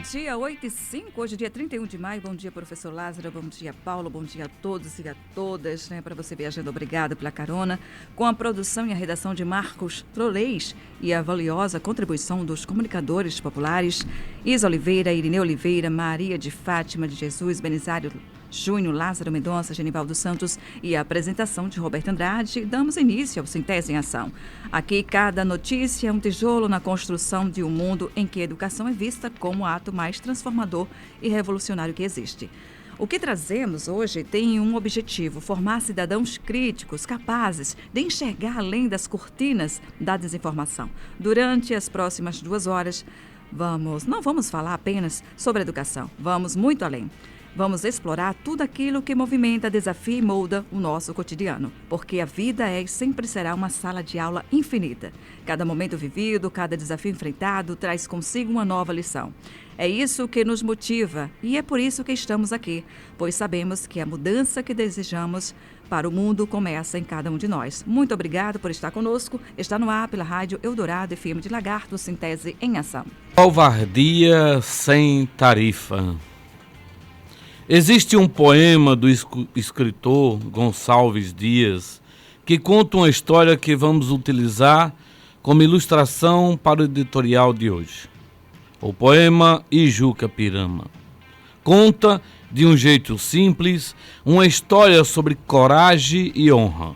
dia, 8h05, hoje dia 31 de maio. Bom dia, professor Lázaro, bom dia, Paulo, bom dia a todos e a todas, para você viajando, obrigado pela carona, com a produção e a redação de Marcos Trolleis e a valiosa contribuição dos comunicadores populares, Isa Oliveira, Irineu Oliveira, Maria de Fátima de Jesus, Benizário Júnior, Lázaro Mendonça, Genivaldo Santos e a apresentação de Roberto Andrade, damos início ao Sintese em Ação. Aqui, cada notícia é um tijolo na construção de um mundo em que a educação é vista como o ato mais transformador e revolucionário que existe. O que trazemos hoje tem um objetivo: formar cidadãos críticos, capazes de enxergar além das cortinas da desinformação. Durante as próximas 2 horas, não vamos falar apenas sobre educação, vamos muito além. Vamos explorar tudo aquilo que movimenta, desafia e molda o nosso cotidiano, porque a vida é e sempre será uma sala de aula infinita. Cada momento vivido, cada desafio enfrentado traz consigo uma nova lição. É isso que nos motiva e é por isso que estamos aqui, pois sabemos que a mudança que desejamos para o mundo começa em cada um de nós. Muito obrigado por estar conosco. Está no ar pela Rádio Eldorado FM de Lagarto, Sintese em Ação. Covardia sem tarifa. Existe um poema do escritor Gonçalves Dias que conta uma história que vamos utilizar como ilustração para o editorial de hoje. O poema Ijuca Pirama conta, de um jeito simples, uma história sobre coragem e honra.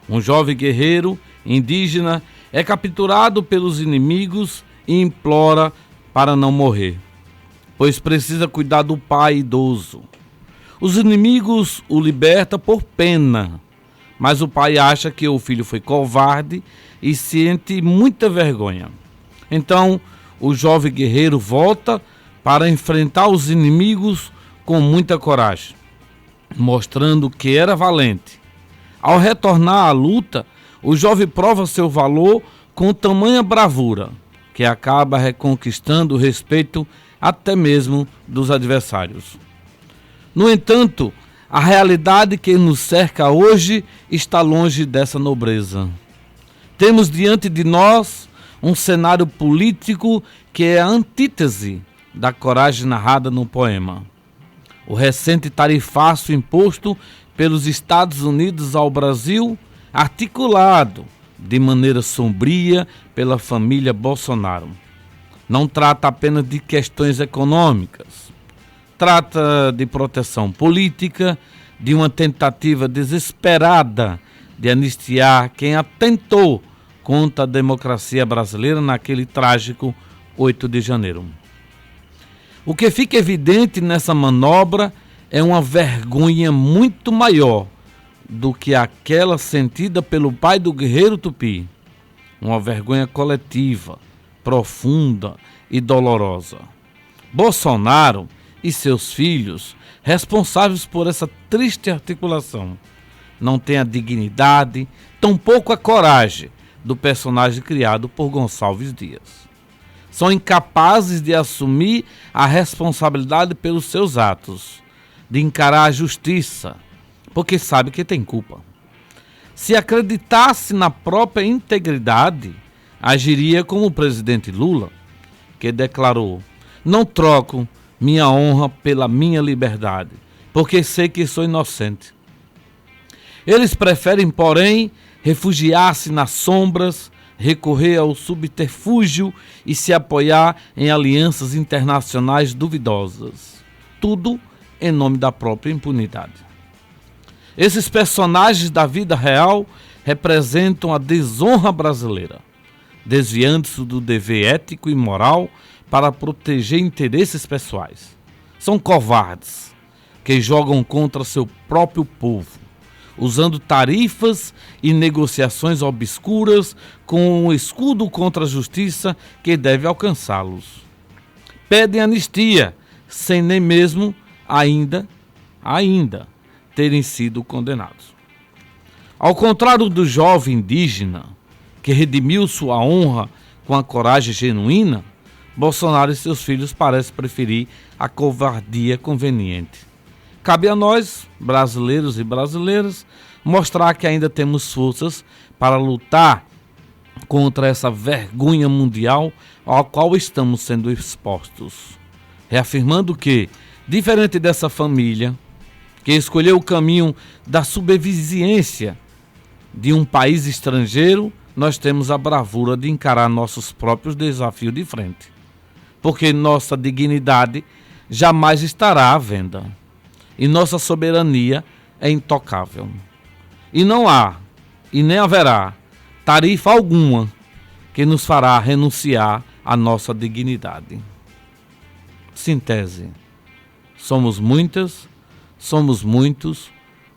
Um jovem guerreiro indígena é capturado pelos inimigos e implora para não morrer, pois precisa cuidar do pai idoso. Os inimigos o libertam por pena, mas o pai acha que o filho foi covarde e sente muita vergonha. Então, o jovem guerreiro volta para enfrentar os inimigos com muita coragem, mostrando que era valente. Ao retornar à luta, o jovem prova seu valor com tamanha bravura, que acaba reconquistando o respeito até mesmo dos adversários. No entanto, a realidade que nos cerca hoje está longe dessa nobreza. Temos diante de nós um cenário político que é a antítese da coragem narrada no poema. O recente tarifaço imposto pelos Estados Unidos ao Brasil, articulado de maneira sombria pela família Bolsonaro, não trata apenas de questões econômicas. Trata de proteção política, de uma tentativa desesperada de anistiar quem atentou contra a democracia brasileira naquele trágico 8 de janeiro. O que fica evidente nessa manobra é uma vergonha muito maior do que aquela sentida pelo pai do guerreiro Tupi. Uma vergonha coletiva, profunda e dolorosa. Bolsonaro e seus filhos, responsáveis por essa triste articulação, não têm a dignidade, tampouco a coragem do personagem criado por Gonçalves Dias. São incapazes de assumir a responsabilidade pelos seus atos, de encarar a justiça, porque sabe que tem culpa. Se acreditasse na própria integridade, agiria como o presidente Lula, que declarou: não troco minha honra pela minha liberdade, porque sei que sou inocente. Eles preferem, porém, refugiar-se nas sombras, recorrer ao subterfúgio e se apoiar em alianças internacionais duvidosas. Tudo em nome da própria impunidade. Esses personagens da vida real representam a desonra brasileira, desviando-se do dever ético e moral para proteger interesses pessoais. São covardes que jogam contra seu próprio povo, usando tarifas e negociações obscuras com um escudo contra a justiça que deve alcançá-los. Pedem anistia, sem nem mesmo ainda terem sido condenados. Ao contrário do jovem indígena, que redimiu sua honra com a coragem genuína, Bolsonaro e seus filhos parecem preferir a covardia conveniente. Cabe a nós, brasileiros e brasileiras, mostrar que ainda temos forças para lutar contra essa vergonha mundial ao qual estamos sendo expostos. reafirmando que, diferente dessa família, que escolheu o caminho da subserviência de um país estrangeiro, nós temos a bravura de encarar nossos próprios desafios de frente. Porque nossa dignidade jamais estará à venda. E nossa soberania é intocável. E não há, e nem haverá, tarifa alguma que nos fará renunciar à nossa dignidade. Síntese. Somos muitas, somos muitos,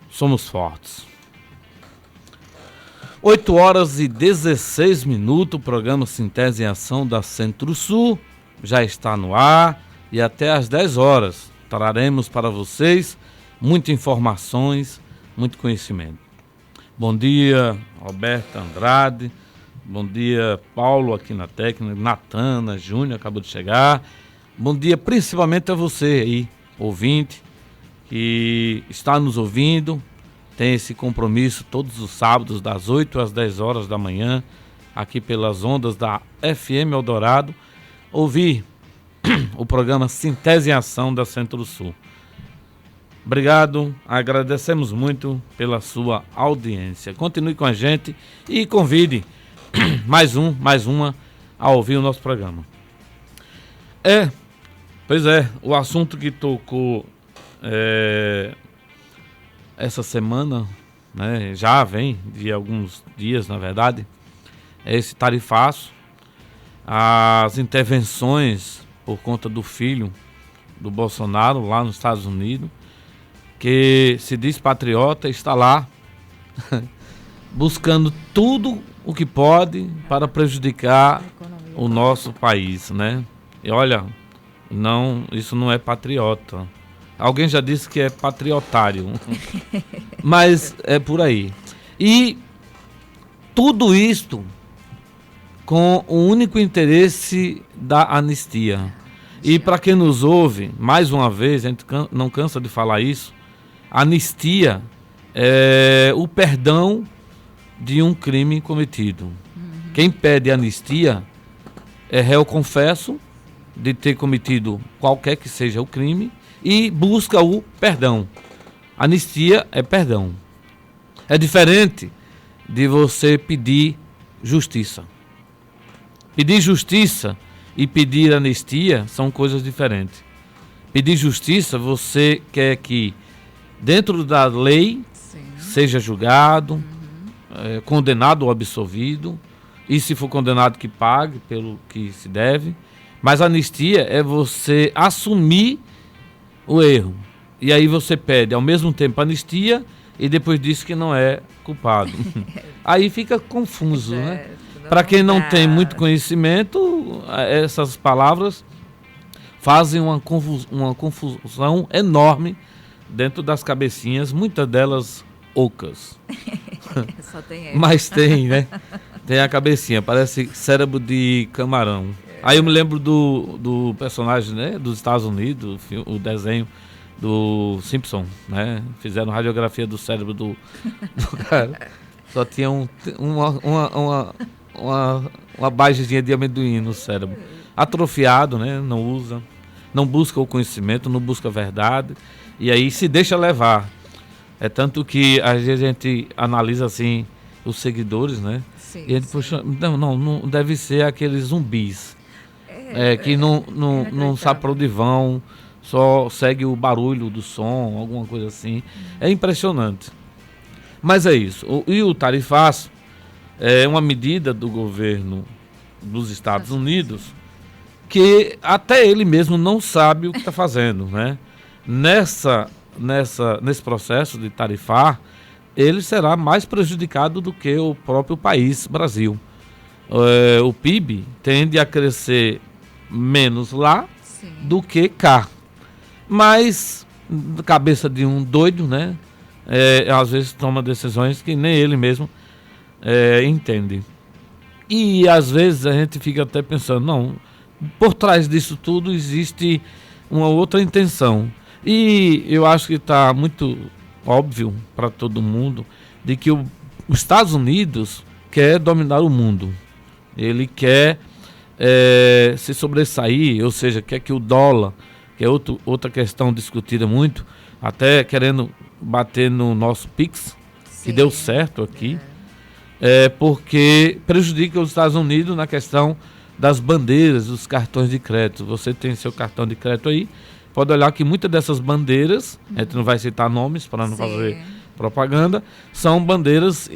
somos fortes. 8h16, o programa Síntese em Ação da Centro-Sul já está no ar e até às 10 horas traremos para vocês muitas informações, muito conhecimento. Bom dia, Roberta Andrade, bom dia, Paulo aqui na técnica, Natana, Júnior acabou de chegar. Bom dia principalmente a você aí, ouvinte, que está nos ouvindo, tem esse compromisso todos os sábados, das 8 às 10 horas da manhã, aqui pelas ondas da FM Eldorado, ouvir o programa Síntese em Ação da Centro-Sul. Obrigado, agradecemos muito pela sua audiência. Continue com a gente e convide mais uma a ouvir o nosso programa. Pois é, o assunto que tocou essa semana, né, já vem de alguns dias, na verdade, é esse tarifaço, as intervenções por conta do filho do Bolsonaro lá nos Estados Unidos, que se diz patriota, está lá buscando tudo o que pode para prejudicar o nosso país, né? E olha, isso não é patriota. Alguém já disse que é patriotário, mas é por aí. E tudo isto com o único interesse da anistia. E para quem nos ouve, mais uma vez, a gente não cansa de falar isso, anistia é o perdão de um crime cometido. Quem pede anistia é réu confesso de ter cometido qualquer que seja o crime e busca o perdão. Anistia é perdão. É diferente de você pedir justiça. Pedir justiça e pedir anistia são coisas diferentes. Pedir justiça, você quer que dentro da lei seja julgado, condenado ou absolvido, e se for condenado que pague pelo que se deve. Mas anistia é você assumir o erro. E aí você pede ao mesmo tempo anistia e depois diz que não é culpado. Aí fica confuso, né? Para quem não tem muito conhecimento, essas palavras fazem uma confusão enorme dentro das cabecinhas, muitas delas ocas. Só tem Mas tem, né? Tem a cabecinha, parece cérebro de camarão. Aí eu me lembro do personagem, né, dos Estados Unidos, o desenho do Simpson, né? Fizeram radiografia do cérebro do cara. Só tinha uma bagezinha de amendoim no cérebro. Atrofiado, né? Não usa, não busca o conhecimento, não busca a verdade. E aí se deixa levar. É tanto que às vezes a gente analisa assim os seguidores, né? Sim, e a gente puxa, não deve ser aqueles zumbis. Que não sabe para onde vão, só segue o barulho do som, alguma coisa assim. É impressionante. Mas é isso. E o tarifaço é uma medida do governo dos Estados Unidos que até ele mesmo não sabe o que está fazendo, né? Nesse processo de tarifar, ele será mais prejudicado do que o próprio país, Brasil. O PIB tende a crescer menos lá do que cá. Mas, cabeça de um doido, né? Às vezes toma decisões que nem ele mesmo entende. E às vezes a gente fica até pensando, não, por trás disso tudo existe uma outra intenção. E eu acho que está muito óbvio para todo mundo de que os Estados Unidos quer dominar o mundo. Ele quer se sobressair, ou seja, quer que o dólar que é outra questão discutida muito, até querendo bater no nosso Pix, que deu certo aqui, porque prejudica os Estados Unidos na questão das bandeiras, dos cartões de crédito. Você tem seu cartão de crédito aí, pode olhar que muitas dessas bandeiras, a gente não vai citar nomes para não fazer propaganda, são bandeiras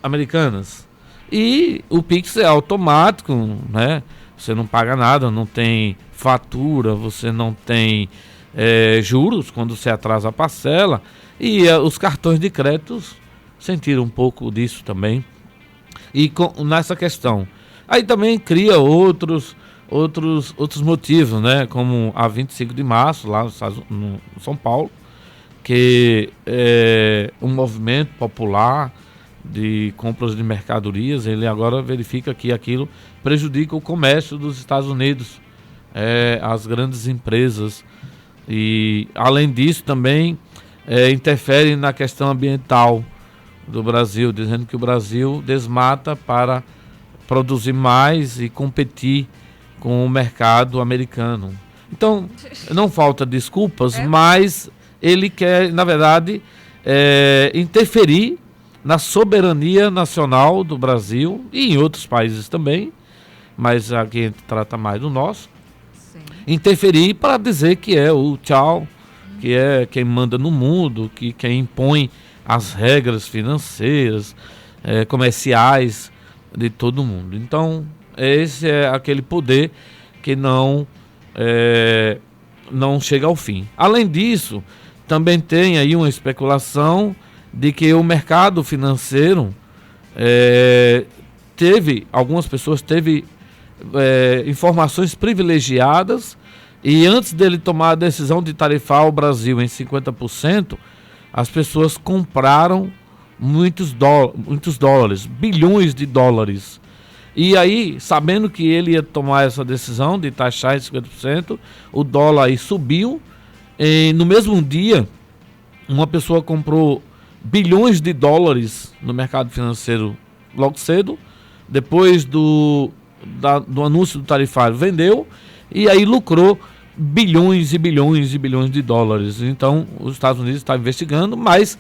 americanas. E o Pix é automático, né? Você não paga nada, não tem fatura, você não tem juros quando você atrasa a parcela. E os cartões de crédito sentiram um pouco disso também. E nessa questão. Aí também cria outros motivos, né? Como a 25 de março, lá no São Paulo, que é um movimento popular de compras de mercadorias. Ele agora verifica que aquilo prejudica o comércio dos Estados Unidos, as grandes empresas. E, além disso, também interfere na questão ambiental do Brasil, dizendo que o Brasil desmata para produzir mais e competir com o mercado americano. Então, não falta desculpas, mas ele quer, na verdade, interferir na soberania nacional do Brasil e em outros países também, mas aqui a gente trata mais do nosso. Sim. Interferir para dizer que é o tchau, que é quem manda no mundo, que quem impõe as regras financeiras, comerciais de todo mundo. Então, esse é aquele poder que não chega ao fim. Além disso, também tem aí uma especulação de que o mercado financeiro algumas pessoas teve informações privilegiadas, e antes dele tomar a decisão de tarifar o Brasil em 50%, as pessoas compraram muitos dólares, bilhões de dólares. E aí, sabendo que ele ia tomar essa decisão de taxar em 50%, o dólar aí subiu. E no mesmo dia, uma pessoa comprou bilhões de dólares no mercado financeiro logo cedo, depois do anúncio do tarifário, vendeu e aí lucrou bilhões e bilhões e bilhões de dólares. Então, os Estados Unidos estão investigando, mas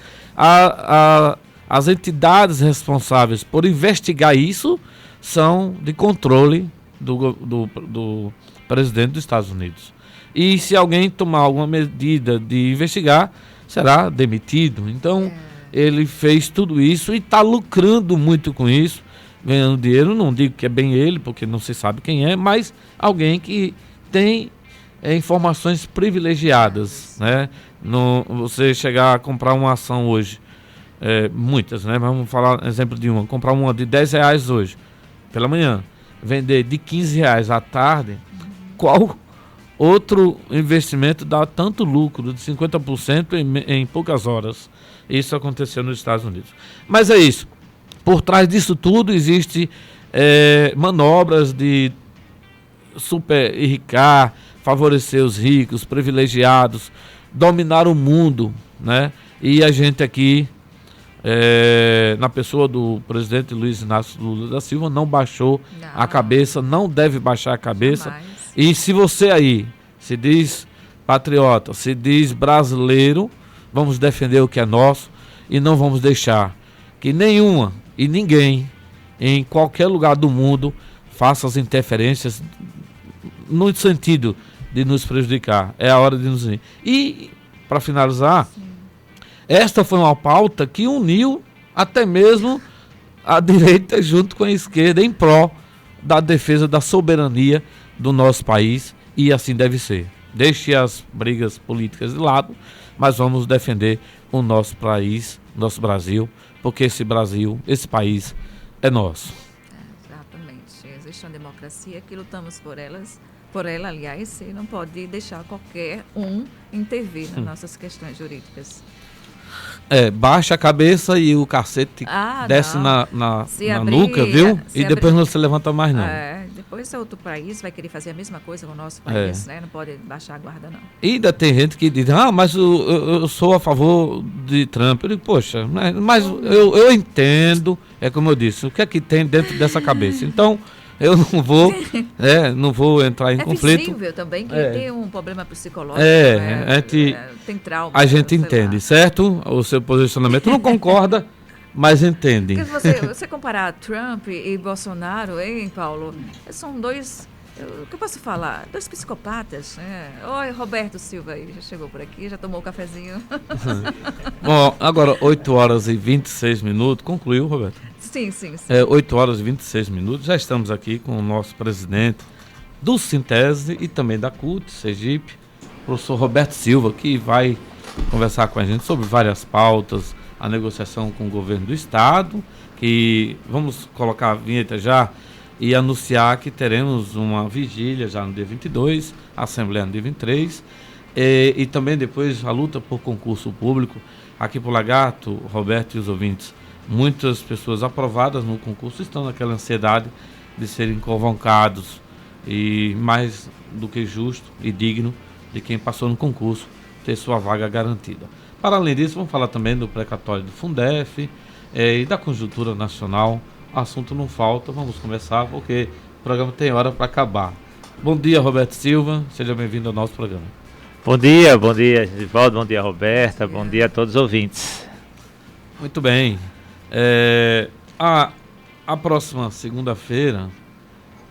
as entidades responsáveis por investigar isso são de controle do presidente dos Estados Unidos. E se alguém tomar alguma medida de investigar, será demitido. Então, ele fez tudo isso e está lucrando muito com isso, ganhando dinheiro. Não digo que é bem ele, porque não se sabe quem é, mas alguém que tem informações privilegiadas, né? Você chegar a comprar uma ação hoje, muitas, né? Vamos falar exemplo de uma, comprar uma de R$10 hoje, pela manhã, vender de R$15 à tarde, qual outro investimento dá tanto lucro de 50% em poucas horas? Isso aconteceu nos Estados Unidos. Mas é isso. Por trás disso tudo existe manobras de super enricar, favorecer os ricos, privilegiados, dominar o mundo, né? E a gente aqui, na pessoa do presidente Luiz Inácio Lula da Silva, não baixou a cabeça, não deve baixar a cabeça. Jamais. E se você aí se diz patriota, se diz brasileiro, vamos defender o que é nosso e não vamos deixar que nenhuma e ninguém em qualquer lugar do mundo faça as interferências no sentido de nos prejudicar. É a hora de nos unir. E, para finalizar, esta foi uma pauta que uniu até mesmo a direita junto com a esquerda em prol da defesa da soberania do nosso país, e assim deve ser. Deixe as brigas políticas de lado, mas vamos defender o nosso país, nosso Brasil, porque esse Brasil, esse país é nosso. Exatamente. Existe uma democracia que lutamos por ela, aliás, e não pode deixar qualquer um intervir nas nossas questões jurídicas. Baixa a cabeça e o cacete desce na nuca, viu? E depois não se levanta mais, não. Depois outro país vai querer fazer a mesma coisa com o nosso país, né? Não pode baixar a guarda, não. E ainda tem gente que diz, mas eu sou a favor de Trump. Eu digo, poxa, mas eu entendo, como eu disse, o que é que tem dentro dessa cabeça? Então, eu não vou entrar em conflito. É visível também que tem um problema psicológico, tem trauma. A gente entende, certo? O seu posicionamento não concorda, mas entende. Porque você comparar Trump e Bolsonaro, hein, Paulo? São dois... O que eu posso falar? Dois psicopatas. Oi, Roberto Silva aí, já chegou por aqui, já tomou o cafezinho. Bom, agora 8 horas e 26 minutos. Concluiu, Roberto? Sim. 8 horas e 26 minutos. Já estamos aqui com o nosso presidente do Sintese e também da CUT, Sergipe, professor Roberto Silva, que vai conversar com a gente sobre várias pautas, a negociação com o governo do estado, que vamos colocar a vinheta já e anunciar que teremos uma vigília já no dia 22, a Assembleia no dia 23, e também depois a luta por concurso público. Aqui por Lagarto, Roberto e os ouvintes, muitas pessoas aprovadas no concurso estão naquela ansiedade de serem convocados, e mais do que justo e digno de quem passou no concurso ter sua vaga garantida. Para além disso, vamos falar também do precatório do Fundef e da conjuntura nacional. Assunto não falta, vamos começar porque o programa tem hora para acabar. Bom dia, Roberto Silva, seja bem-vindo ao nosso programa. Bom dia, Edivaldo, bom dia, Roberta, bom dia a todos os ouvintes. Muito bem. A próxima segunda-feira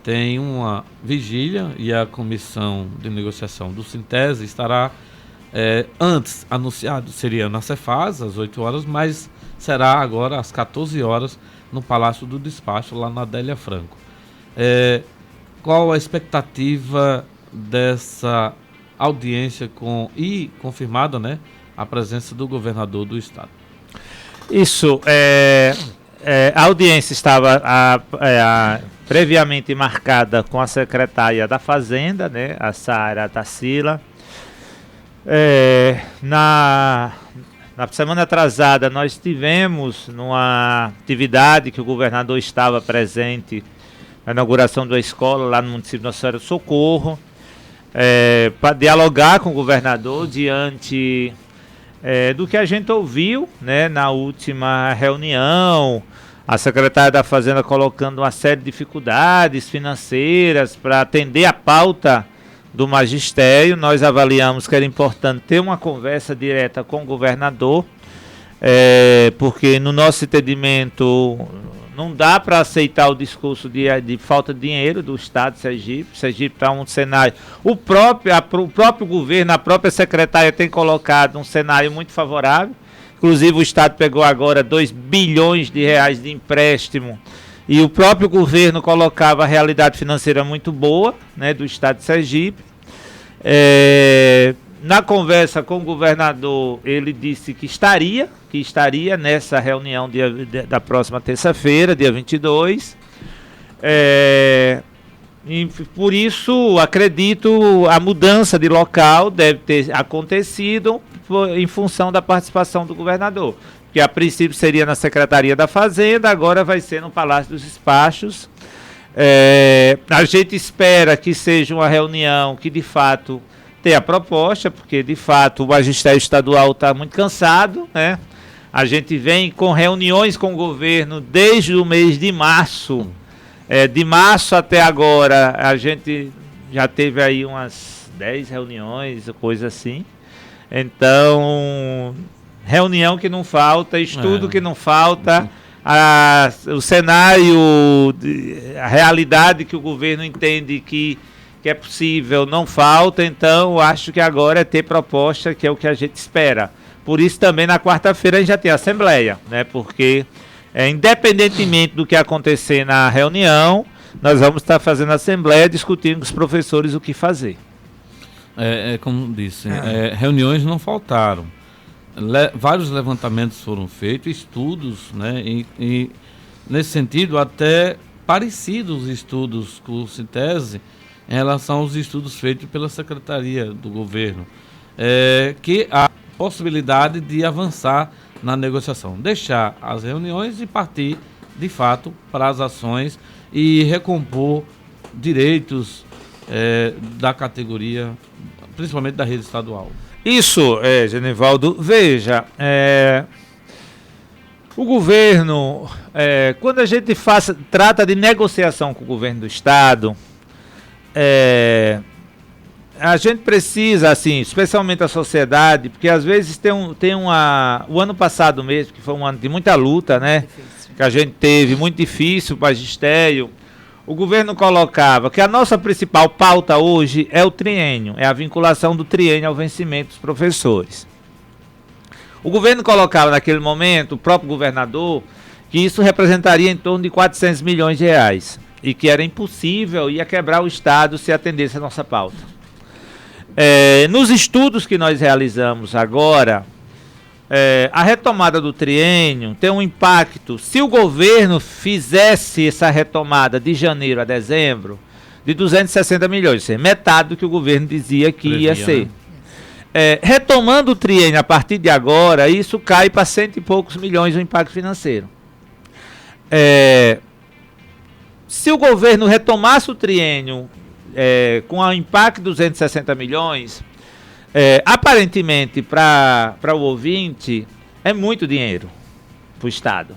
tem uma vigília e a comissão de negociação do Sintese estará antes anunciado, seria na Cefaz, às 8 horas, mas será agora às 14 horas no Palácio do Despacho, lá na Adélia Franco. Qual a expectativa dessa audiência confirmada, né, a presença do governador do estado? Isso, a audiência estava previamente marcada com a secretária da Fazenda, né, a Sara Tarsila. Na semana atrasada nós tivemos numa atividade que o governador estava presente, a inauguração da escola lá no município de Nossa Senhora do Socorro, para dialogar com o governador diante do que a gente ouviu, né, na última reunião, a secretária da Fazenda colocando uma série de dificuldades financeiras para atender a pauta do magistério. Nós avaliamos que era importante ter uma conversa direta com o governador, porque no nosso entendimento não dá para aceitar o discurso de falta de dinheiro do estado de Sergipe. Sergipe está um cenário, o próprio governo, a própria secretária tem colocado um cenário muito favorável. Inclusive o estado pegou agora 2 bilhões de reais de empréstimo e o próprio governo colocava a realidade financeira muito boa, né, do estado de Sergipe. Na conversa com o governador, ele disse que estaria nessa reunião da próxima terça-feira, dia 22. E por isso, acredito, a mudança de local deve ter acontecido em função da participação do governador. Que a princípio seria na Secretaria da Fazenda, agora vai ser no Palácio dos Despachos. A gente espera que seja uma reunião que de fato tenha proposta, porque de fato o magistério estadual está muito cansado, né? A gente vem com reuniões com o governo desde o mês de março. De março até agora a gente já teve aí umas 10 reuniões, coisa assim. Então, reunião que não falta, estudo que não falta, o cenário, a realidade que o governo entende que é possível não falta. Então, acho que agora é ter proposta, que é o que a gente espera. Por isso também na quarta-feira a gente já tem assembleia, né? Porque independentemente do que acontecer na reunião, nós vamos estar fazendo assembleia, discutindo com os professores o que fazer. Como disse, reuniões não faltaram. Vários levantamentos foram feitos, estudos, né? E nesse sentido, até parecidos os estudos com o Sintese em relação aos estudos feitos pela Secretaria do Governo, que há possibilidade de avançar na negociação, deixar as reuniões e partir, de fato, para as ações e recompor direitos da categoria, principalmente da rede estadual. Isso, Genivaldo. Veja, O governo, quando a gente trata de negociação com o governo do Estado, a gente precisa, assim, especialmente a sociedade, porque às vezes o ano passado mesmo, que foi um ano de muita luta, né? Difícil. Que a gente teve, muito difícil, o magistério. O governo colocava que a nossa principal pauta hoje é o triênio, é a vinculação do triênio ao vencimento dos professores. O governo colocava naquele momento, o próprio governador, que isso representaria em torno de 400 milhões de reais e que era impossível, ia quebrar o Estado se atendesse a nossa pauta. Nos estudos que nós realizamos agora, a retomada do triênio tem um impacto, se o governo fizesse essa retomada de janeiro a dezembro, de 260 milhões, ou seja, metade do que o governo dizia que ia ser. Retomando o triênio a partir de agora, isso cai para 100 e poucos milhões o impacto financeiro. Se o governo retomasse o triênio com o impacto de 260 milhões, aparentemente para o ouvinte é muito dinheiro para o Estado.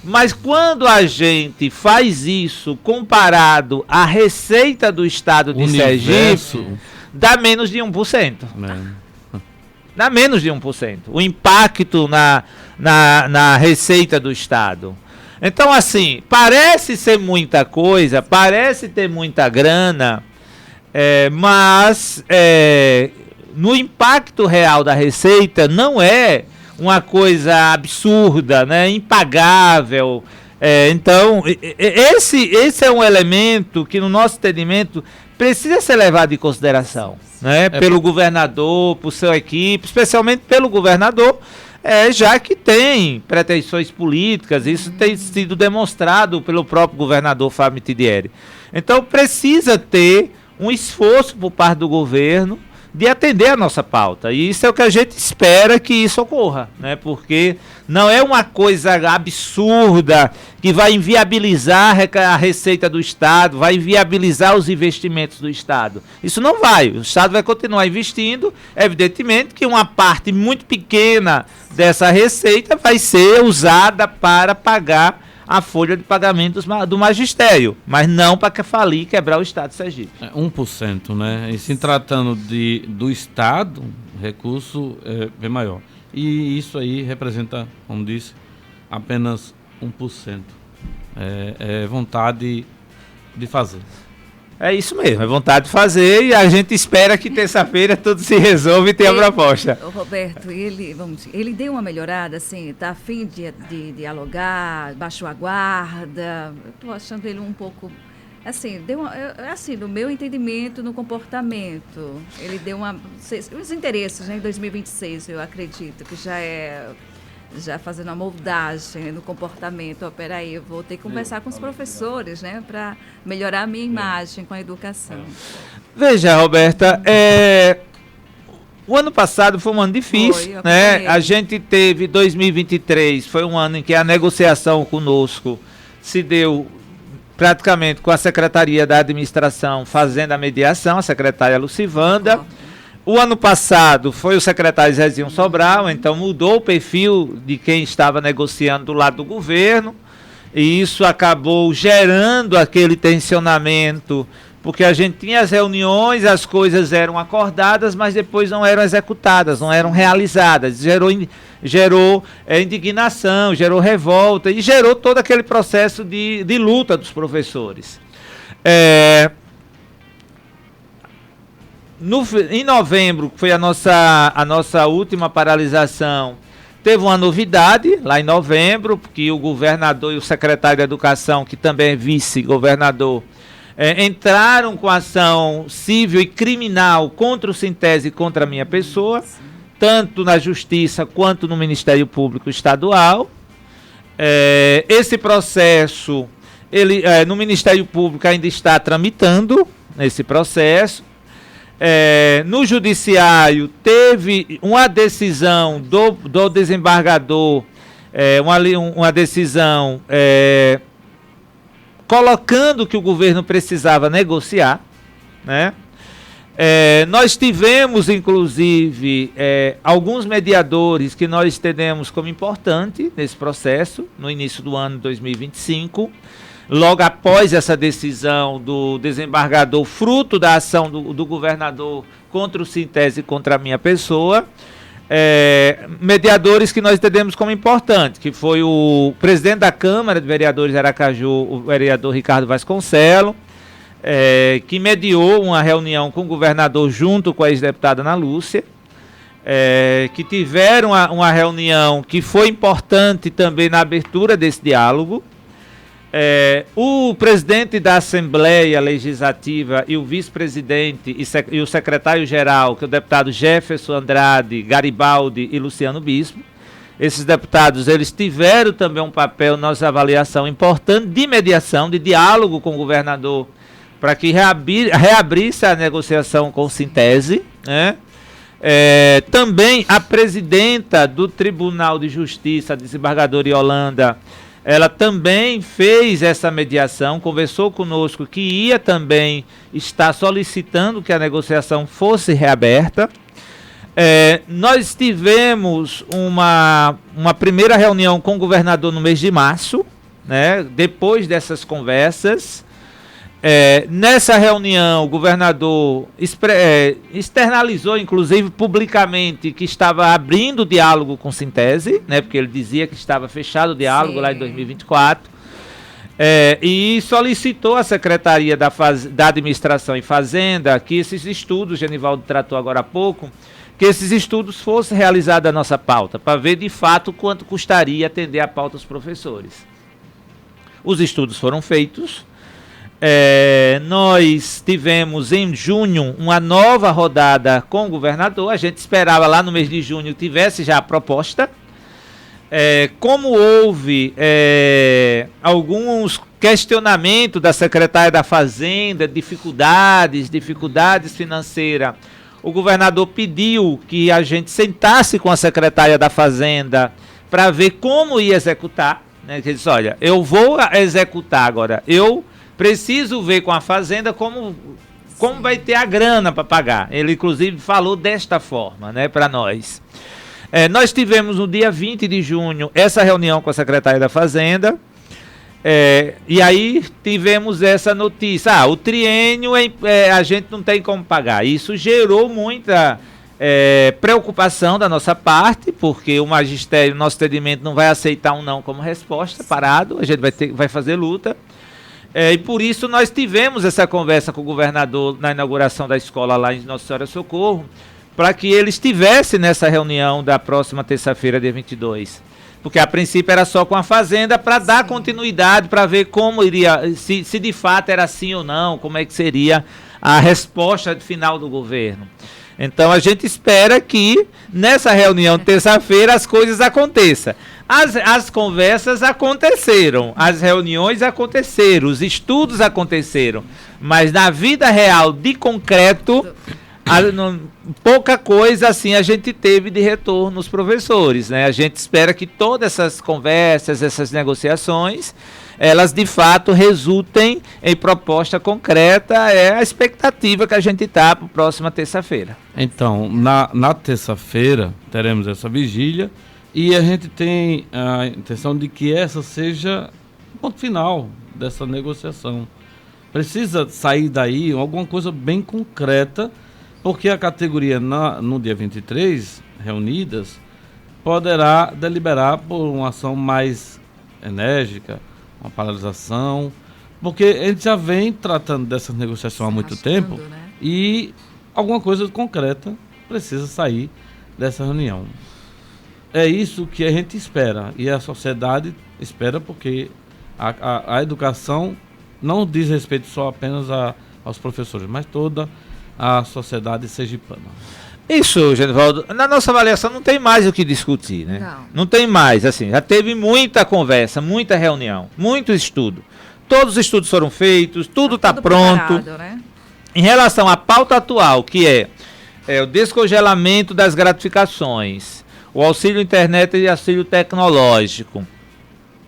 Mas quando a gente faz isso comparado à receita do Estado de Sergipe, dá menos de 1%. Dá menos de 1%. O impacto na receita do Estado. Então, assim, parece ser muita coisa, parece ter muita grana, mas no impacto real da receita não é uma coisa absurda, né, impagável. Então, esse é um elemento que no nosso entendimento precisa ser levado em consideração, né, pelo governador, por sua equipe, especialmente pelo governador, já que tem pretensões políticas, isso tem sido demonstrado pelo próprio governador Fábio Mitidieri. Então precisa ter um esforço por parte do governo de atender a nossa pauta, e isso é o que a gente espera que isso ocorra, né? Porque não é uma coisa absurda que vai inviabilizar a receita do Estado, vai inviabilizar os investimentos do Estado. Isso não vai, o Estado vai continuar investindo, evidentemente que uma parte muito pequena dessa receita vai ser usada para pagar a folha de pagamento do magistério, mas não para falir e quebrar o Estado de Sergipe. 1%, né? E se tratando do Estado, o recurso é bem maior. E isso aí representa, como disse, apenas 1%. É vontade de fazer. É isso mesmo, é vontade de fazer, e a gente espera que terça-feira tudo se resolva e tenha a proposta. O Roberto, ele deu uma melhorada, assim, tá a fim de dialogar, baixou a guarda. Estou achando ele um pouco, assim, no meu entendimento, no comportamento. Ele deu os interesses, né, em 2026, eu acredito, que já fazendo a moldagem no comportamento. Peraí, eu vou ter que conversar com os professores, né, para melhorar a minha imagem com a educação. Veja, Roberta, o ano passado foi um ano difícil, né? A gente teve 2023, foi um ano em que a negociação conosco se deu praticamente com a Secretaria da Administração fazendo a mediação, a secretária Lucivanda. O ano passado foi o secretário Zezinho Sobral, então mudou o perfil de quem estava negociando do lado do governo, e isso acabou gerando aquele tensionamento, porque a gente tinha as reuniões, as coisas eram acordadas, mas depois não eram executadas, não eram realizadas. Gerou indignação, gerou revolta e gerou todo aquele processo de luta dos professores. Em novembro, que foi a nossa última paralisação, teve uma novidade lá em novembro, porque o governador e o secretário de Educação, que também é vice-governador, entraram com ação civil e criminal contra o Sintese e contra a minha pessoa, tanto na Justiça quanto no Ministério Público Estadual. Esse processo, no Ministério Público ainda está tramitando esse processo. No Judiciário teve uma decisão do desembargador, uma decisão colocando que o governo precisava negociar, né? Nós tivemos, inclusive, alguns mediadores que nós entendemos como importante nesse processo, no início do ano de 2025, logo após essa decisão do desembargador, fruto da ação do governador contra o Sintese e contra a minha pessoa, mediadores que nós entendemos como importante, que foi o presidente da Câmara de Vereadores de Aracaju, o vereador Ricardo Vasconcelos, que mediou uma reunião com o governador junto com a ex-deputada Ana Lúcia, que tiveram uma reunião que foi importante também na abertura desse diálogo. O presidente da Assembleia Legislativa e o vice-presidente e o secretário-geral, que é o deputado Jefferson Andrade, Garibaldi e Luciano Bispo, esses deputados, eles tiveram também um papel, nossa avaliação, importante de mediação, de diálogo com o governador, para que reabrisse a negociação com o Sintese, né? Também a presidenta do Tribunal de Justiça, a desembargadora Yolanda, ela também fez essa mediação, conversou conosco que ia também estar solicitando que a negociação fosse reaberta. Nós tivemos uma primeira reunião com o governador no mês de março, né? Depois dessas conversas. Nessa reunião, o governador externalizou, inclusive publicamente, que estava abrindo o diálogo com o Sintese, né, porque ele dizia que estava fechado o diálogo lá em 2024, e solicitou à Secretaria da Administração e Fazenda que esses estudos, Genivaldo tratou agora há pouco, que esses estudos fossem realizados a nossa pauta, para ver de fato quanto custaria atender a pauta dos professores. Os estudos foram feitos. Nós tivemos em junho uma nova rodada com o governador. A gente esperava lá no mês de junho tivesse já a proposta. Como houve alguns questionamentos da secretária da Fazenda, dificuldades financeiras, o governador pediu que a gente sentasse com a secretária da Fazenda para ver como ia executar, né? Ele disse, olha, eu vou executar agora, eu preciso ver com a Fazenda como vai ter a grana para pagar. Ele, inclusive, falou desta forma, né, para nós. Nós tivemos no dia 20 de junho essa reunião com a secretária da Fazenda, e aí tivemos essa notícia. O triênio a gente não tem como pagar. Isso gerou muita preocupação da nossa parte, porque o magistério, nosso entendimento, não vai aceitar um não como resposta, parado, a gente vai fazer luta. E por isso nós tivemos essa conversa com o governador na inauguração da escola lá em Nossa Senhora Socorro, para que ele estivesse nessa reunião da próxima terça-feira, dia 22. Porque a princípio era só com a Fazenda, para dar continuidade, para ver como iria, se de fato era assim ou não, como é que seria a resposta final do governo. Então a gente espera que nessa reunião de terça-feira as coisas aconteçam. As conversas aconteceram, as reuniões aconteceram, os estudos aconteceram, mas na vida real, de concreto, pouca coisa assim a gente teve de retorno nos professores, né? A gente espera que todas essas conversas, essas negociações, elas de fato resultem em proposta concreta. É a expectativa que a gente está para a próxima terça-feira. Então, na terça-feira teremos essa vigília e a gente tem a intenção de que essa seja o ponto final dessa negociação. Precisa sair daí alguma coisa bem concreta, porque a categoria no dia 23, reunidas, poderá deliberar por uma ação mais enérgica, uma paralisação, porque a gente já vem tratando dessa negociação há muito tempo, né? E alguma coisa concreta precisa sair dessa reunião. É isso que a gente espera, e a sociedade espera, porque a educação não diz respeito só apenas aos professores, mas toda a sociedade sergipana. Isso, Genivaldo. Na nossa avaliação não tem mais o que discutir, né? Não tem mais, assim, já teve muita conversa, muita reunião, muito estudo. Todos os estudos foram feitos, tudo está pronto. Preparado, né? Em relação à pauta atual, que é o descongelamento das gratificações, o auxílio internet e auxílio tecnológico,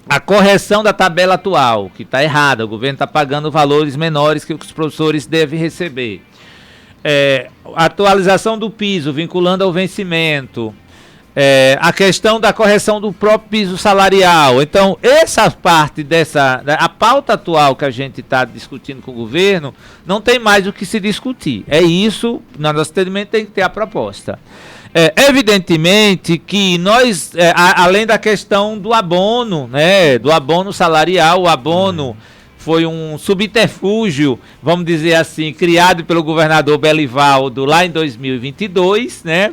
a correção da tabela atual, que está errada, o governo está pagando valores menores que os professores devem receber. atualização do piso, vinculando ao vencimento, a questão da correção do próprio piso salarial. Então, essa parte a pauta atual que a gente está discutindo com o governo, não tem mais o que se discutir. É isso, no nosso entendimento tem que ter a proposta. Evidentemente que nós, além da questão do abono, né, do abono salarial, o abono foi um subterfúgio, vamos dizer assim, criado pelo governador Belivaldo lá em 2022, né,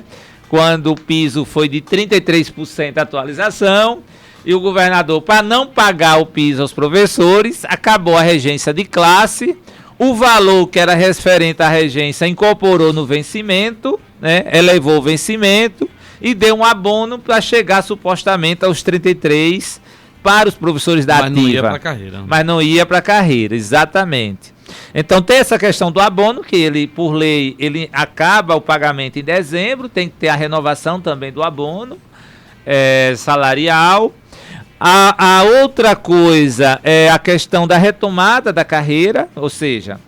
quando o piso foi de 33% atualização, e o governador, para não pagar o piso aos professores, acabou a regência de classe, o valor que era referente à regência incorporou no vencimento, né, elevou o vencimento e deu um abono para chegar supostamente aos 33 para os professores da ativa. Mas não ia para a carreira. Mas não ia para a carreira, exatamente. Então tem essa questão do abono, que ele, por lei, ele acaba o pagamento em dezembro, tem que ter a renovação também do abono salarial. A outra coisa é a questão da retomada da carreira, ou seja,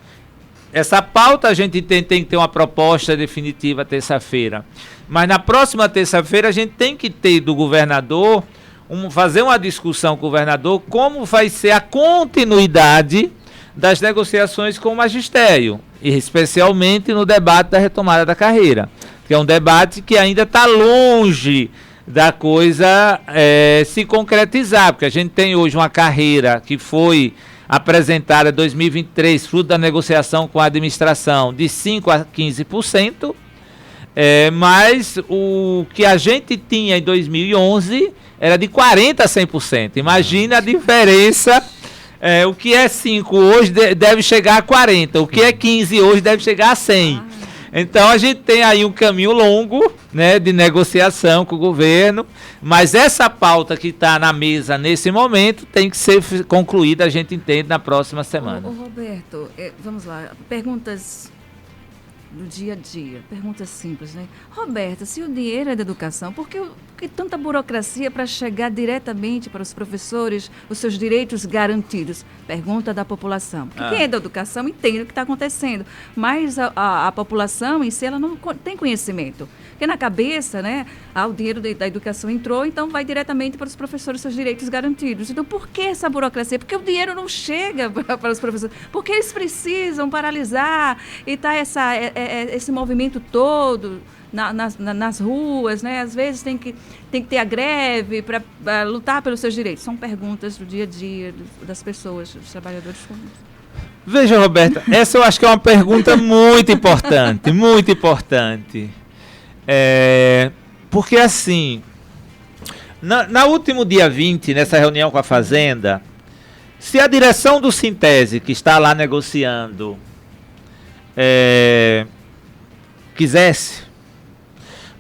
essa pauta a gente tem que ter uma proposta definitiva terça-feira, mas na próxima terça-feira a gente tem que ter do governador, fazer uma discussão com o governador, como vai ser a continuidade das negociações com o magistério, e especialmente no debate da retomada da carreira, que é um debate que ainda está longe da coisa se concretizar, porque a gente tem hoje uma carreira que foi apresentada em 2023, fruto da negociação com a administração, de 5% a 15%, mas o que a gente tinha em 2011 era de 40% a 100%. Imagina a diferença. O que é 5 hoje deve chegar a 40, o que é 15 hoje deve chegar a 100. Então a gente tem aí um caminho longo, né, de negociação com o governo, mas essa pauta que está na mesa nesse momento tem que ser concluída, a gente entende, na próxima semana. Ô Roberto, vamos lá, perguntas do dia a dia, perguntas simples, né? Roberta, se o dinheiro é da educação, por que tanta burocracia para chegar diretamente para os professores, os seus direitos garantidos? Pergunta da população. Porque quem é da educação entende o que está acontecendo, mas a população em si, ela não tem conhecimento. Porque na cabeça, né, o dinheiro da educação entrou, então vai diretamente para os professores, seus direitos garantidos. Então, por que essa burocracia? Porque o dinheiro não chega para os professores. Porque eles precisam paralisar e tá esse movimento todo nas ruas, né? Às vezes tem que ter a greve para lutar pelos seus direitos. São perguntas do dia a dia das pessoas, dos trabalhadores comuns. Veja, Roberta, essa eu acho que é uma pergunta muito importante, muito importante. Porque assim, na último dia 20, nessa reunião com a Fazenda, se a direção do Sintese, que está lá negociando, quisesse,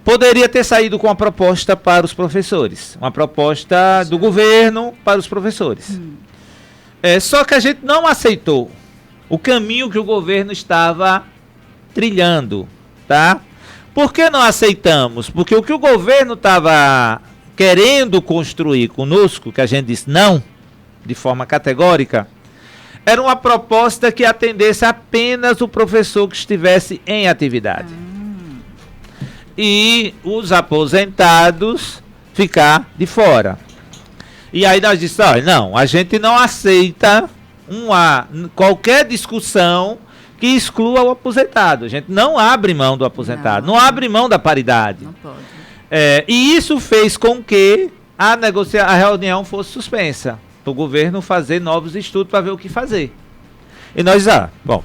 poderia ter saído com uma proposta para os professores, uma proposta do governo para os professores. Só que a gente não aceitou o caminho que o governo estava trilhando, tá? Por que não aceitamos? Porque o que o governo estava querendo construir conosco, que a gente disse não, de forma categórica, era uma proposta que atendesse apenas o professor que estivesse em atividade. E os aposentados ficar de fora. E aí nós dissemos, olha, não, a gente não aceita qualquer discussão que exclua o aposentado. A gente não abre mão do aposentado, não abre mão da paridade. Não pode. E isso fez com que a reunião fosse suspensa, para o governo fazer novos estudos para ver o que fazer. E nós,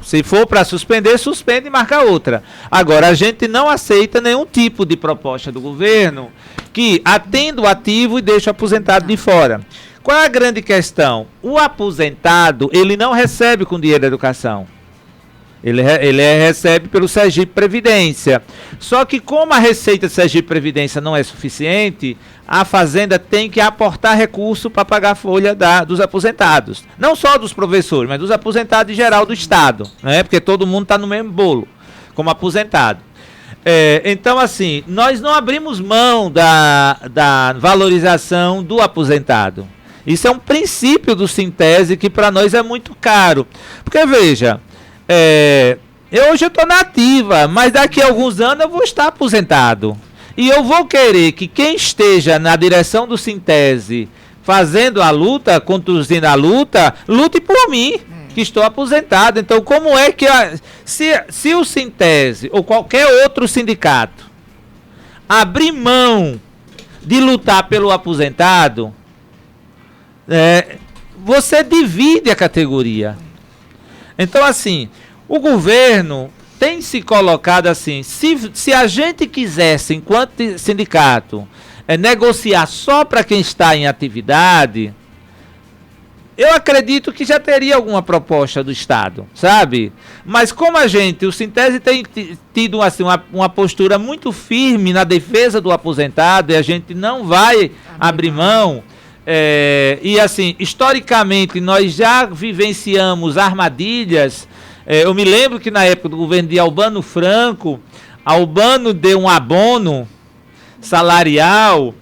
se for para suspender, suspende e marca outra. Agora, a gente não aceita nenhum tipo de proposta do governo que atenda o ativo e deixa o aposentado de fora. Qual é a grande questão? O aposentado, ele não recebe com dinheiro da educação. Ele recebe pelo Sergipe Previdência. Só que como a receita do Sergipe Previdência não é suficiente, a Fazenda tem que aportar recurso para pagar a folha dos aposentados. Não só dos professores, mas dos aposentados em geral do Estado, né? Porque todo mundo está no mesmo bolo, como aposentado. Então, assim, nós não abrimos mão da valorização do aposentado. Isso é um princípio do Sintese que para nós é muito caro. Porque, veja, Hoje eu estou na ativa, mas daqui a alguns anos eu vou estar aposentado. E eu vou querer que quem esteja na direção do Sintese fazendo a luta, conduzindo a luta, lute por mim, que estou aposentado. Então, como é que... Se o Sintese ou qualquer outro sindicato abrir mão de lutar pelo aposentado, você divide a categoria. Então, assim, o governo tem se colocado assim, se a gente quisesse, enquanto sindicato, negociar só para quem está em atividade, eu acredito que já teria alguma proposta do Estado, sabe? Mas como o Sintese tem tido assim, uma postura muito firme na defesa do aposentado, e a gente não vai abrir mão, e assim, historicamente, nós já vivenciamos armadilhas. Eu me lembro que na época do governo de Albano Franco, Albano deu um abono salarial.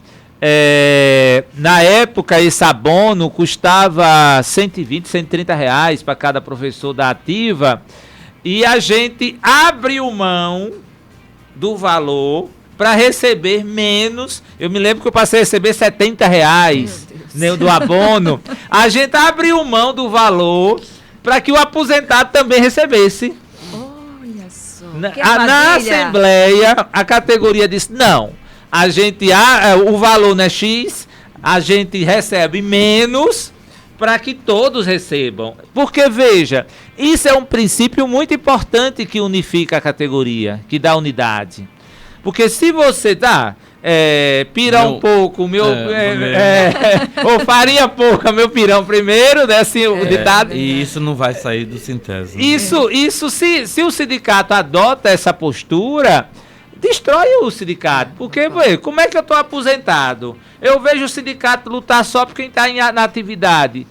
Na época esse abono custava 120, 130 reais para cada professor da ativa, e a gente abriu mão do valor para receber menos. Eu me lembro que eu passei a receber 70 reais do abono. A gente abriu mão do valor para que o aposentado também recebesse. Olha só. Na Assembleia, a categoria disse: não, a gente, o valor não é X, a gente recebe menos para que todos recebam. Porque, veja, isso é um princípio muito importante que unifica a categoria, que dá unidade. Porque se você um pouco, ou farinha pouca, meu pirão primeiro, né? Assim, o ditado. E isso não vai sair do Sintese. Né? Isso se o sindicato adota essa postura, destrói o sindicato. Porque, como é que eu estou aposentado? Eu vejo o sindicato lutar só por quem está na atividade.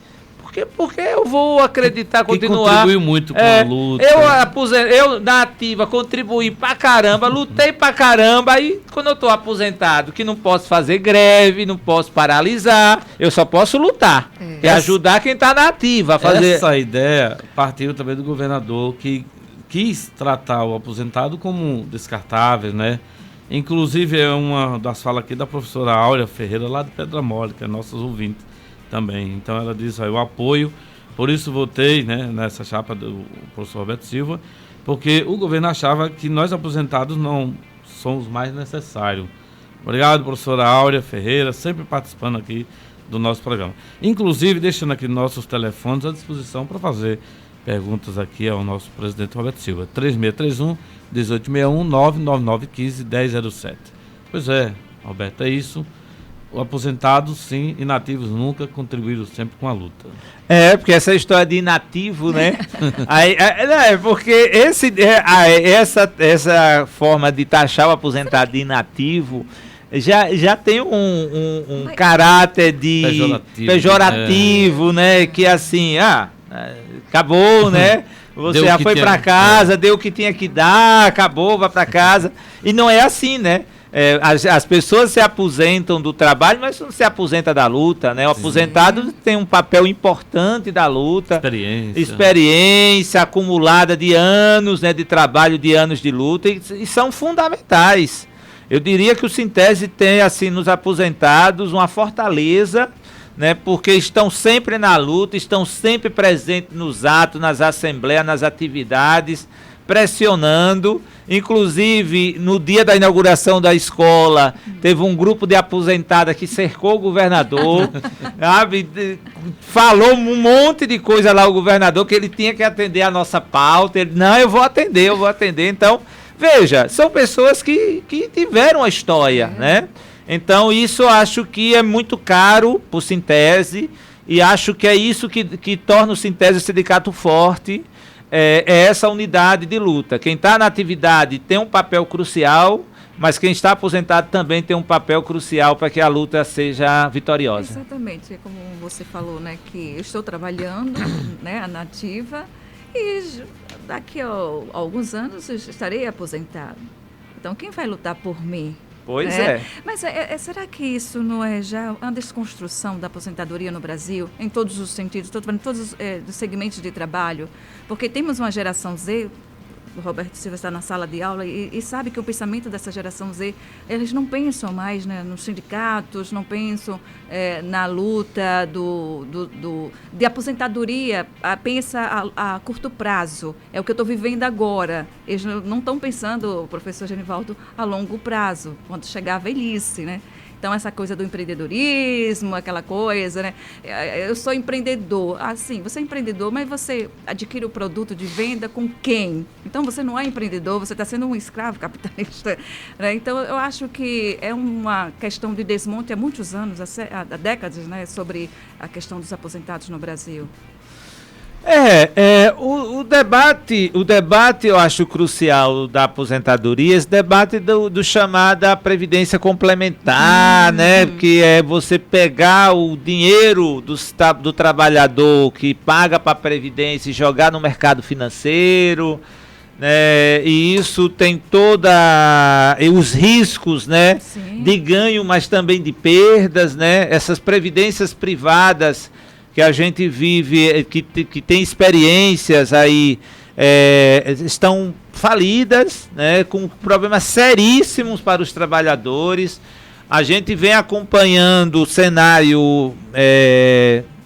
Porque eu vou acreditar, continuar. Contribuiu muito com a luta. Eu na ativa contribuí pra caramba, lutei pra caramba, aí quando eu tô aposentado, que não posso fazer greve, não posso paralisar, eu só posso lutar. E ajudar quem tá na ativa a fazer. Essa ideia partiu também do governador, que quis tratar o aposentado como descartável, né? Inclusive é uma das falas aqui da professora Áurea Ferreira, lá de Pedra Mole, que é nossos ouvintes também. Então ela diz: eu apoio, por isso votei, né, nessa chapa do professor Roberto Silva, porque o governo achava que nós aposentados não somos mais necessários. Obrigado, professora Áurea Ferreira, sempre participando aqui do nosso programa. Inclusive, deixando aqui nossos telefones à disposição para fazer perguntas aqui ao nosso presidente Roberto Silva. 3631-1861, 99915-1007. Pois é, Roberto, é isso. O aposentado, sim, inativos nunca, contribuíram sempre com a luta. Porque essa história de inativo, né? Porque essa forma de taxar o aposentado de inativo já tem um caráter de pejorativo, né? Que assim, acabou, né? Você já foi para casa, deu o que tinha que dar, acabou, vai para casa. E não é assim, né? As pessoas se aposentam do trabalho, mas não se aposenta da luta, né? O aposentado tem um papel importante da luta. Experiência acumulada de anos, né, de trabalho, de anos de luta, e são fundamentais. Eu diria que o Sintese tem, assim, nos aposentados uma fortaleza, né, porque estão sempre na luta, estão sempre presentes nos atos, nas assembleias, nas atividades, pressionando. Inclusive, no dia da inauguração da escola, teve um grupo de aposentadas que cercou o governador, sabe? Falou um monte de coisa lá, o governador, que ele tinha que atender a nossa pauta. Ele: não, eu vou atender. Então, veja, são pessoas que tiveram a história, né? Então, isso eu acho que é muito caro para o Sintese, e acho que é isso que torna o Sintese o sindicato forte. É essa unidade de luta. Quem está na atividade tem um papel crucial, mas quem está aposentado também tem um papel crucial para que a luta seja vitoriosa. Exatamente, como você falou, né, que eu estou trabalhando, né, na ativa, e daqui a alguns anos eu estarei aposentado. Então, quem vai lutar por mim? Pois é. Mas será que isso não é já uma desconstrução da aposentadoria no Brasil, em todos os sentidos, em todos os segmentos de trabalho? Porque temos uma geração Z, o Roberto Silva está na sala de aula e sabe que o pensamento dessa geração Z, eles não pensam mais, né, nos sindicatos, não pensam na luta de aposentadoria, pensa a curto prazo. É o que eu estou vivendo agora. Eles não estão pensando, professor Genivaldo, a longo prazo, quando chegar a velhice, né? Então, essa coisa do empreendedorismo, aquela coisa, né? Eu sou empreendedor. Ah, sim, você é empreendedor, mas você adquire o produto de venda com quem? Então, você não é empreendedor, você está sendo um escravo capitalista, né? Então, eu acho que é uma questão de desmonte há muitos anos, há décadas, né? Sobre a questão dos aposentados no Brasil. O debate eu acho crucial da aposentadoria, esse debate do chamada previdência complementar, né? Que é você pegar o dinheiro do trabalhador que paga para a previdência e jogar no mercado financeiro, né? E isso tem os riscos, né? Sim. De ganho, mas também de perdas, né? Essas previdências privadas que a gente vive, que tem experiências aí, estão falidas, né, com problemas seríssimos para os trabalhadores. A gente vem acompanhando o cenário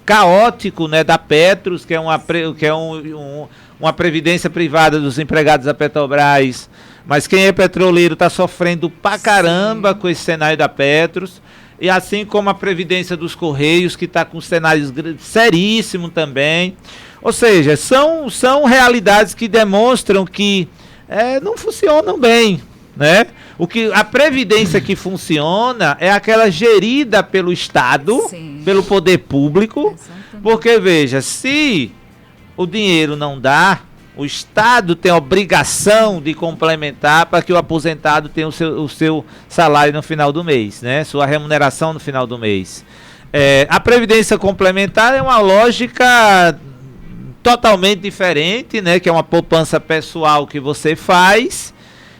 caótico, né, da Petros, que é uma previdência privada dos empregados da Petrobras, mas quem é petroleiro está sofrendo pra caramba. Sim. Com esse cenário da Petros. E assim como a Previdência dos Correios, que está com cenários seríssimos também. Ou seja, são realidades que demonstram que não funcionam bem, né? A Previdência que funciona é aquela gerida pelo Estado, sim, pelo poder público. Exatamente. Porque, veja, se o dinheiro não dá, o Estado tem a obrigação de complementar para que o aposentado tenha o seu salário no final do mês, né? Sua remuneração no final do mês. A Previdência Complementar é uma lógica totalmente diferente, né? Que é uma poupança pessoal que você faz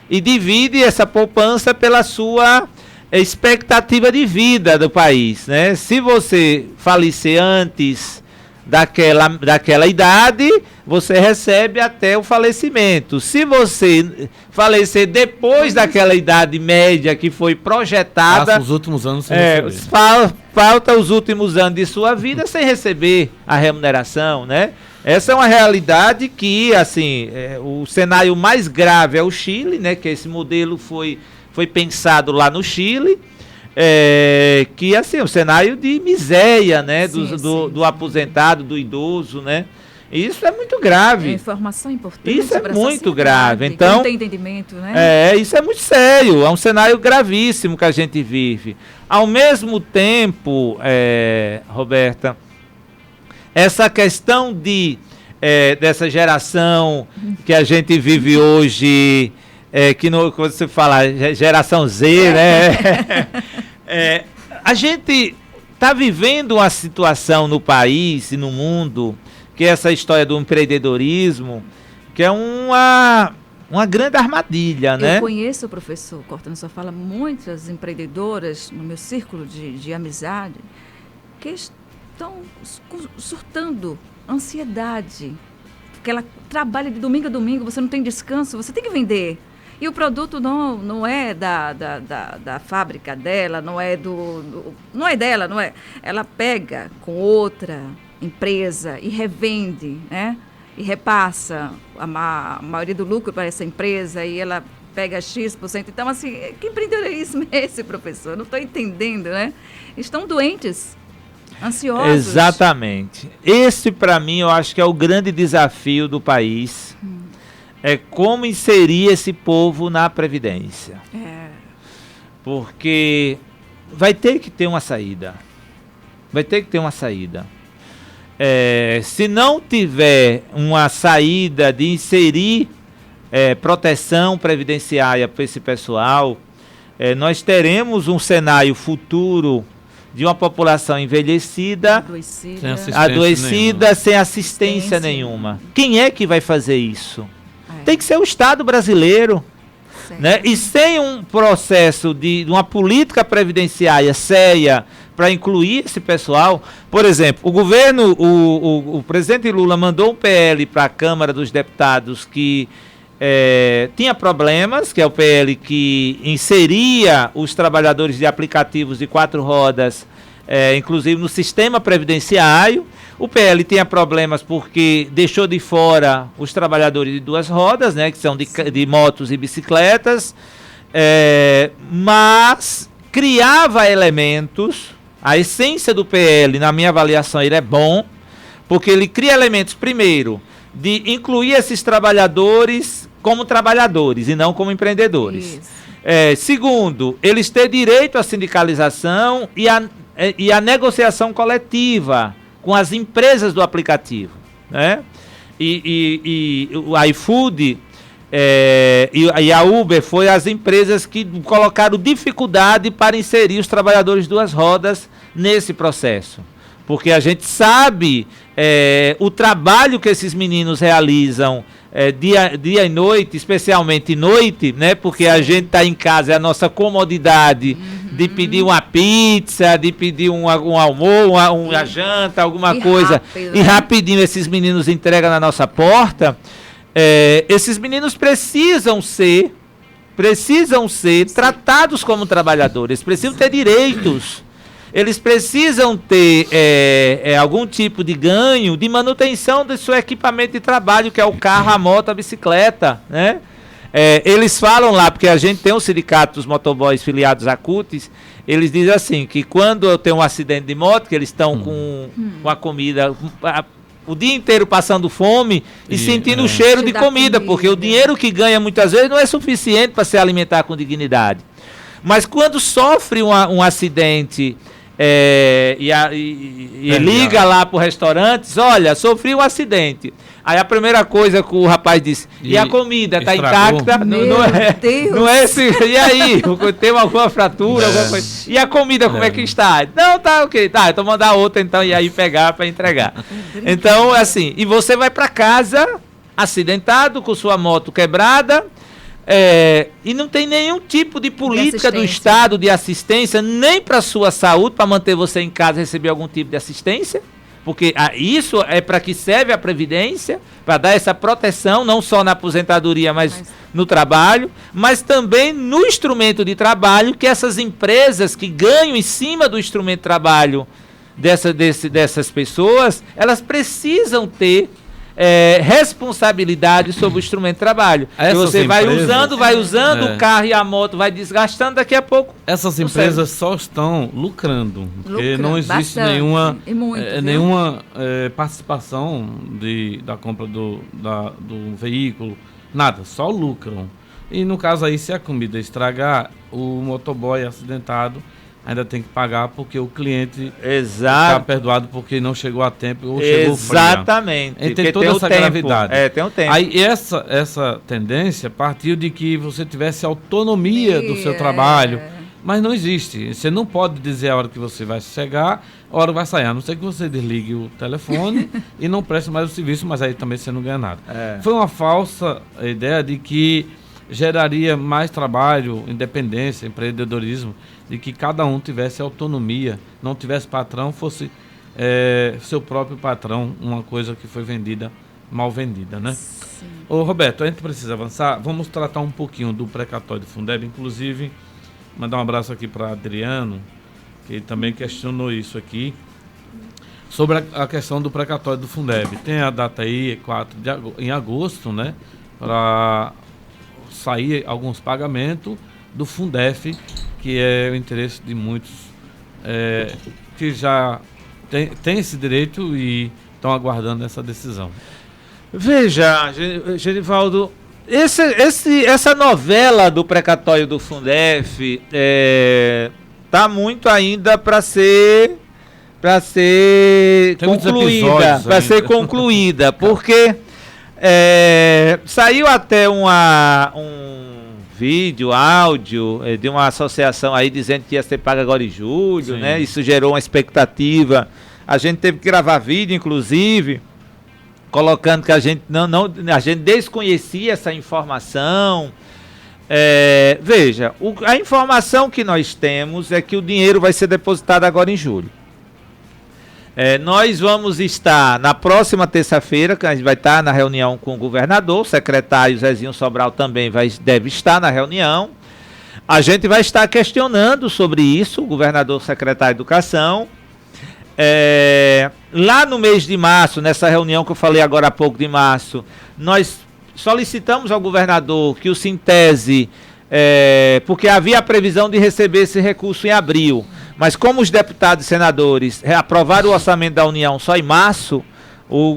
e divide essa poupança pela sua expectativa de vida do país, né? Se você falecer antes daquela idade, você recebe até o falecimento. Se você falecer depois daquela idade média que foi projetada, passa os últimos anos sem receber. Falta os últimos anos de sua vida sem receber a remuneração, né? Essa é uma realidade que, assim, o cenário mais grave é o Chile, né? Que esse modelo foi pensado lá no Chile. Que assim, um cenário de miséria, né? Do aposentado, do idoso, né? Isso é muito grave. Informação importante. Isso é muito grave. Então, não tem entendimento, né? Isso é muito sério. É um cenário gravíssimo que a gente vive. Ao mesmo tempo, Roberta, essa questão dessa geração que a gente vive hoje, quando você fala geração Z, né? A gente está vivendo uma situação no país e no mundo, que é essa história do empreendedorismo, que é uma grande armadilha, né? Eu conheço, professor, cortando sua fala, muitas empreendedoras no meu círculo de amizade que estão surtando ansiedade, porque ela trabalha de domingo a domingo, você não tem descanso, você tem que vender. E o produto não é da fábrica dela, não é dela, não é. Ela pega com outra empresa e revende, né? E repassa a maioria do lucro para essa empresa e ela pega X%. Então, assim, que empreendedorismo é esse, professor? Eu não estou entendendo, né? Estão doentes, ansiosos. Exatamente. Esse, para mim, eu acho que é o grande desafio do país. É como inserir esse povo na Previdência. Porque vai ter que ter uma saída. Se não tiver uma saída de inserir proteção previdenciária para esse pessoal, nós teremos um cenário futuro de uma população envelhecida, adoecida, sem assistência nenhuma. Quem é que vai fazer isso? Tem que ser o Estado brasileiro, né? E sem um processo de uma política previdenciária séria para incluir esse pessoal. Por exemplo, o governo, o presidente Lula mandou um PL para a Câmara dos Deputados que tinha problemas, que é o PL que inseria os trabalhadores de aplicativos de 4 rodas, inclusive no sistema previdenciário. O PL tinha problemas porque deixou de fora os trabalhadores de 2 rodas, né, que são de motos e bicicletas, mas criava elementos. A essência do PL, na minha avaliação, ele é bom, porque ele cria elementos, primeiro, de incluir esses trabalhadores como trabalhadores e não como empreendedores. Segundo, eles têm direito à sindicalização e à negociação coletiva com as empresas do aplicativo, né? E o iFood e a Uber foi as empresas que colocaram dificuldade para inserir os trabalhadores de 2 rodas nesse processo. Porque a gente sabe o trabalho que esses meninos realizam dia e noite, especialmente noite, né? Porque a gente está em casa, é a nossa comodidade de pedir uma pizza, de pedir um almoço, uma janta, alguma coisa. Rápido, e rapidinho esses meninos entregam na nossa porta. Esses meninos precisam ser tratados como trabalhadores, precisam ter direitos. Eles precisam ter algum tipo de ganho de manutenção do seu equipamento de trabalho, que é o carro, a moto, a bicicleta, né? Eles falam lá, porque a gente tem um sindicato dos motoboys filiados à CUTES, eles dizem assim, que quando eu tenho um acidente de moto, que eles estão com a comida o dia inteiro passando fome e sentindo o cheiro de comida, porque o dinheiro que ganha muitas vezes não é suficiente para se alimentar com dignidade. Mas quando sofre um acidente liga lá para o restaurante, olha, sofri um acidente. Aí a primeira coisa que o rapaz disse, e a comida está intacta? Não é esse. E aí? Tem alguma fratura, alguma coisa? E a comida como é que está? Não, tá ok. Tá, então mandar outra então e aí pegar para entregar. Então, assim, e você vai para casa acidentado, com sua moto quebrada, e não tem nenhum tipo de política do Estado de assistência, nem para a sua saúde, para manter você em casa e receber algum tipo de assistência, porque isso é para que serve a Previdência, para dar essa proteção, não só na aposentadoria, mas no trabalho, mas também no instrumento de trabalho, que essas empresas que ganham em cima do instrumento de trabalho dessas pessoas, elas precisam ter responsabilidade sobre o instrumento de trabalho. Você vai usando o carro e a moto, vai desgastando, daqui a pouco. Essas empresas só estão lucrando, porque não existe nenhuma participação da compra do veículo, nada, só lucram. E no caso aí, se a comida estragar, o motoboy acidentado ainda tem que pagar porque o cliente está perdoado porque não chegou a tempo ou chegou frio. Exatamente. E tem toda essa gravidade. Tem um tempo. Aí essa tendência partiu de que você tivesse autonomia do seu trabalho, mas não existe. Você não pode dizer a hora que você vai chegar, a hora que vai sair. A não ser que você desligue o telefone e não preste mais o serviço, mas aí também você não ganha nada. Foi uma falsa ideia de que geraria mais trabalho, independência, empreendedorismo, de que cada um tivesse autonomia, não tivesse patrão, fosse seu próprio patrão, uma coisa que foi vendida, mal vendida, né? Sim. Ô Roberto, a gente precisa avançar, vamos tratar um pouquinho do precatório do Fundeb, inclusive mandar um abraço aqui para Adriano, que também questionou isso aqui, sobre a questão do precatório do Fundeb. Tem a data aí, em agosto, né, para sair alguns pagamentos do Fundef, que é o interesse de muitos que já tem esse direito e estão aguardando essa decisão. Veja, Genivaldo, essa novela do precatório do Fundef está muito ainda para ser concluída, porque saiu até um vídeo, áudio de uma associação aí dizendo que ia ser paga agora em julho, né? Isso gerou uma expectativa. A gente teve que gravar vídeo, inclusive, colocando que a gente a gente desconhecia essa informação. Veja, a informação que nós temos é que o dinheiro vai ser depositado agora em julho. Nós vamos estar na próxima terça-feira, que a gente vai estar na reunião com o governador, o secretário Zezinho Sobral também deve estar na reunião. A gente vai estar questionando sobre isso, o governador, o secretário de Educação. Lá no mês de março, nessa reunião que eu falei agora há pouco de março, nós solicitamos ao governador que o Sintese, porque havia a previsão de receber esse recurso em abril, mas como os deputados e senadores aprovaram o orçamento da União só em março,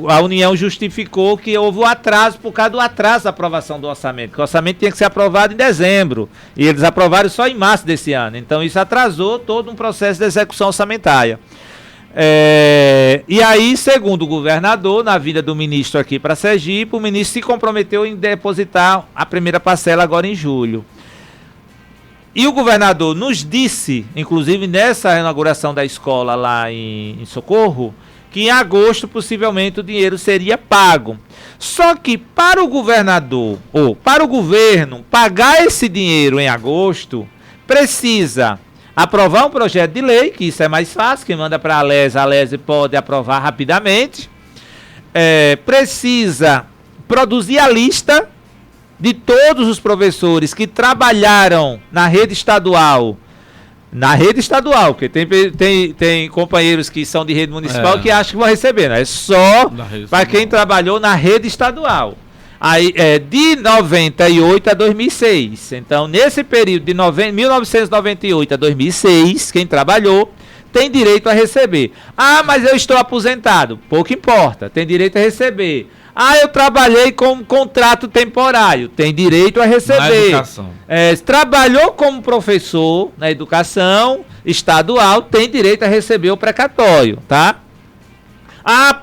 a União justificou que houve um atraso por causa do atraso da aprovação do orçamento, que o orçamento tinha que ser aprovado em dezembro, e eles aprovaram só em março desse ano, então isso atrasou todo um processo de execução orçamentária. E aí, segundo o governador, na vinda do ministro aqui para Sergipe, o ministro se comprometeu em depositar a primeira parcela agora em julho. E o governador nos disse, inclusive nessa inauguração da escola lá em Socorro, que em agosto possivelmente o dinheiro seria pago. Só que para o governador, ou para o governo, pagar esse dinheiro em agosto, precisa aprovar um projeto de lei, que isso é mais fácil, quem manda para a Alese pode aprovar rapidamente. Precisa produzir a lista de todos os professores que trabalharam na rede estadual, porque tem companheiros que são de rede municipal que acham que vão receber, né? É só para quem trabalhou na rede estadual. Aí, de 98 a 2006. Então, nesse período de 1998 a 2006, quem trabalhou tem direito a receber. Ah, mas eu estou aposentado. Pouco importa, tem direito a receber. Ah, eu trabalhei com contrato temporário. Tem direito a receber. Na educação. Trabalhou como professor na educação estadual, tem direito a receber o precatório, tá? Ah,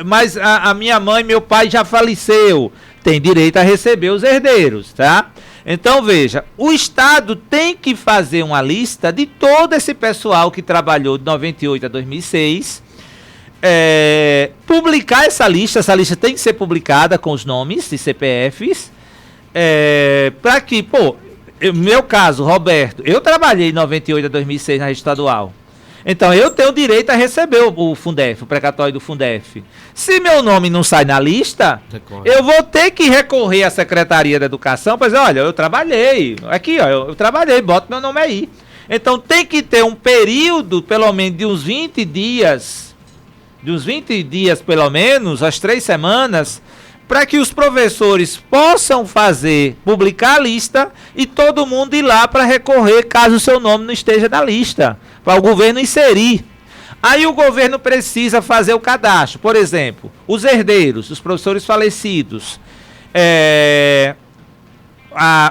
mas a minha mãe e meu pai já faleceu. Tem direito a receber os herdeiros, tá? Então, veja, o Estado tem que fazer uma lista de todo esse pessoal que trabalhou de 98 a 2006, publicar essa lista tem que ser publicada com os nomes de CPFs, para que, meu caso, Roberto, eu trabalhei de 98 a 2006 na rede estadual. Então, eu tenho direito a receber o Fundef, o precatório do Fundef. Se meu nome não sai na lista, eu vou ter que recorrer à Secretaria da Educação para dizer, olha, eu trabalhei, aqui, ó, eu trabalhei, bota meu nome aí. Então, tem que ter um período, pelo menos, de uns 20 dias, pelo menos, as 3 semanas, para que os professores possam publicar a lista e todo mundo ir lá para recorrer caso o seu nome não esteja na lista, para o governo inserir. Aí o governo precisa fazer o cadastro. Por exemplo, os herdeiros, os professores falecidos,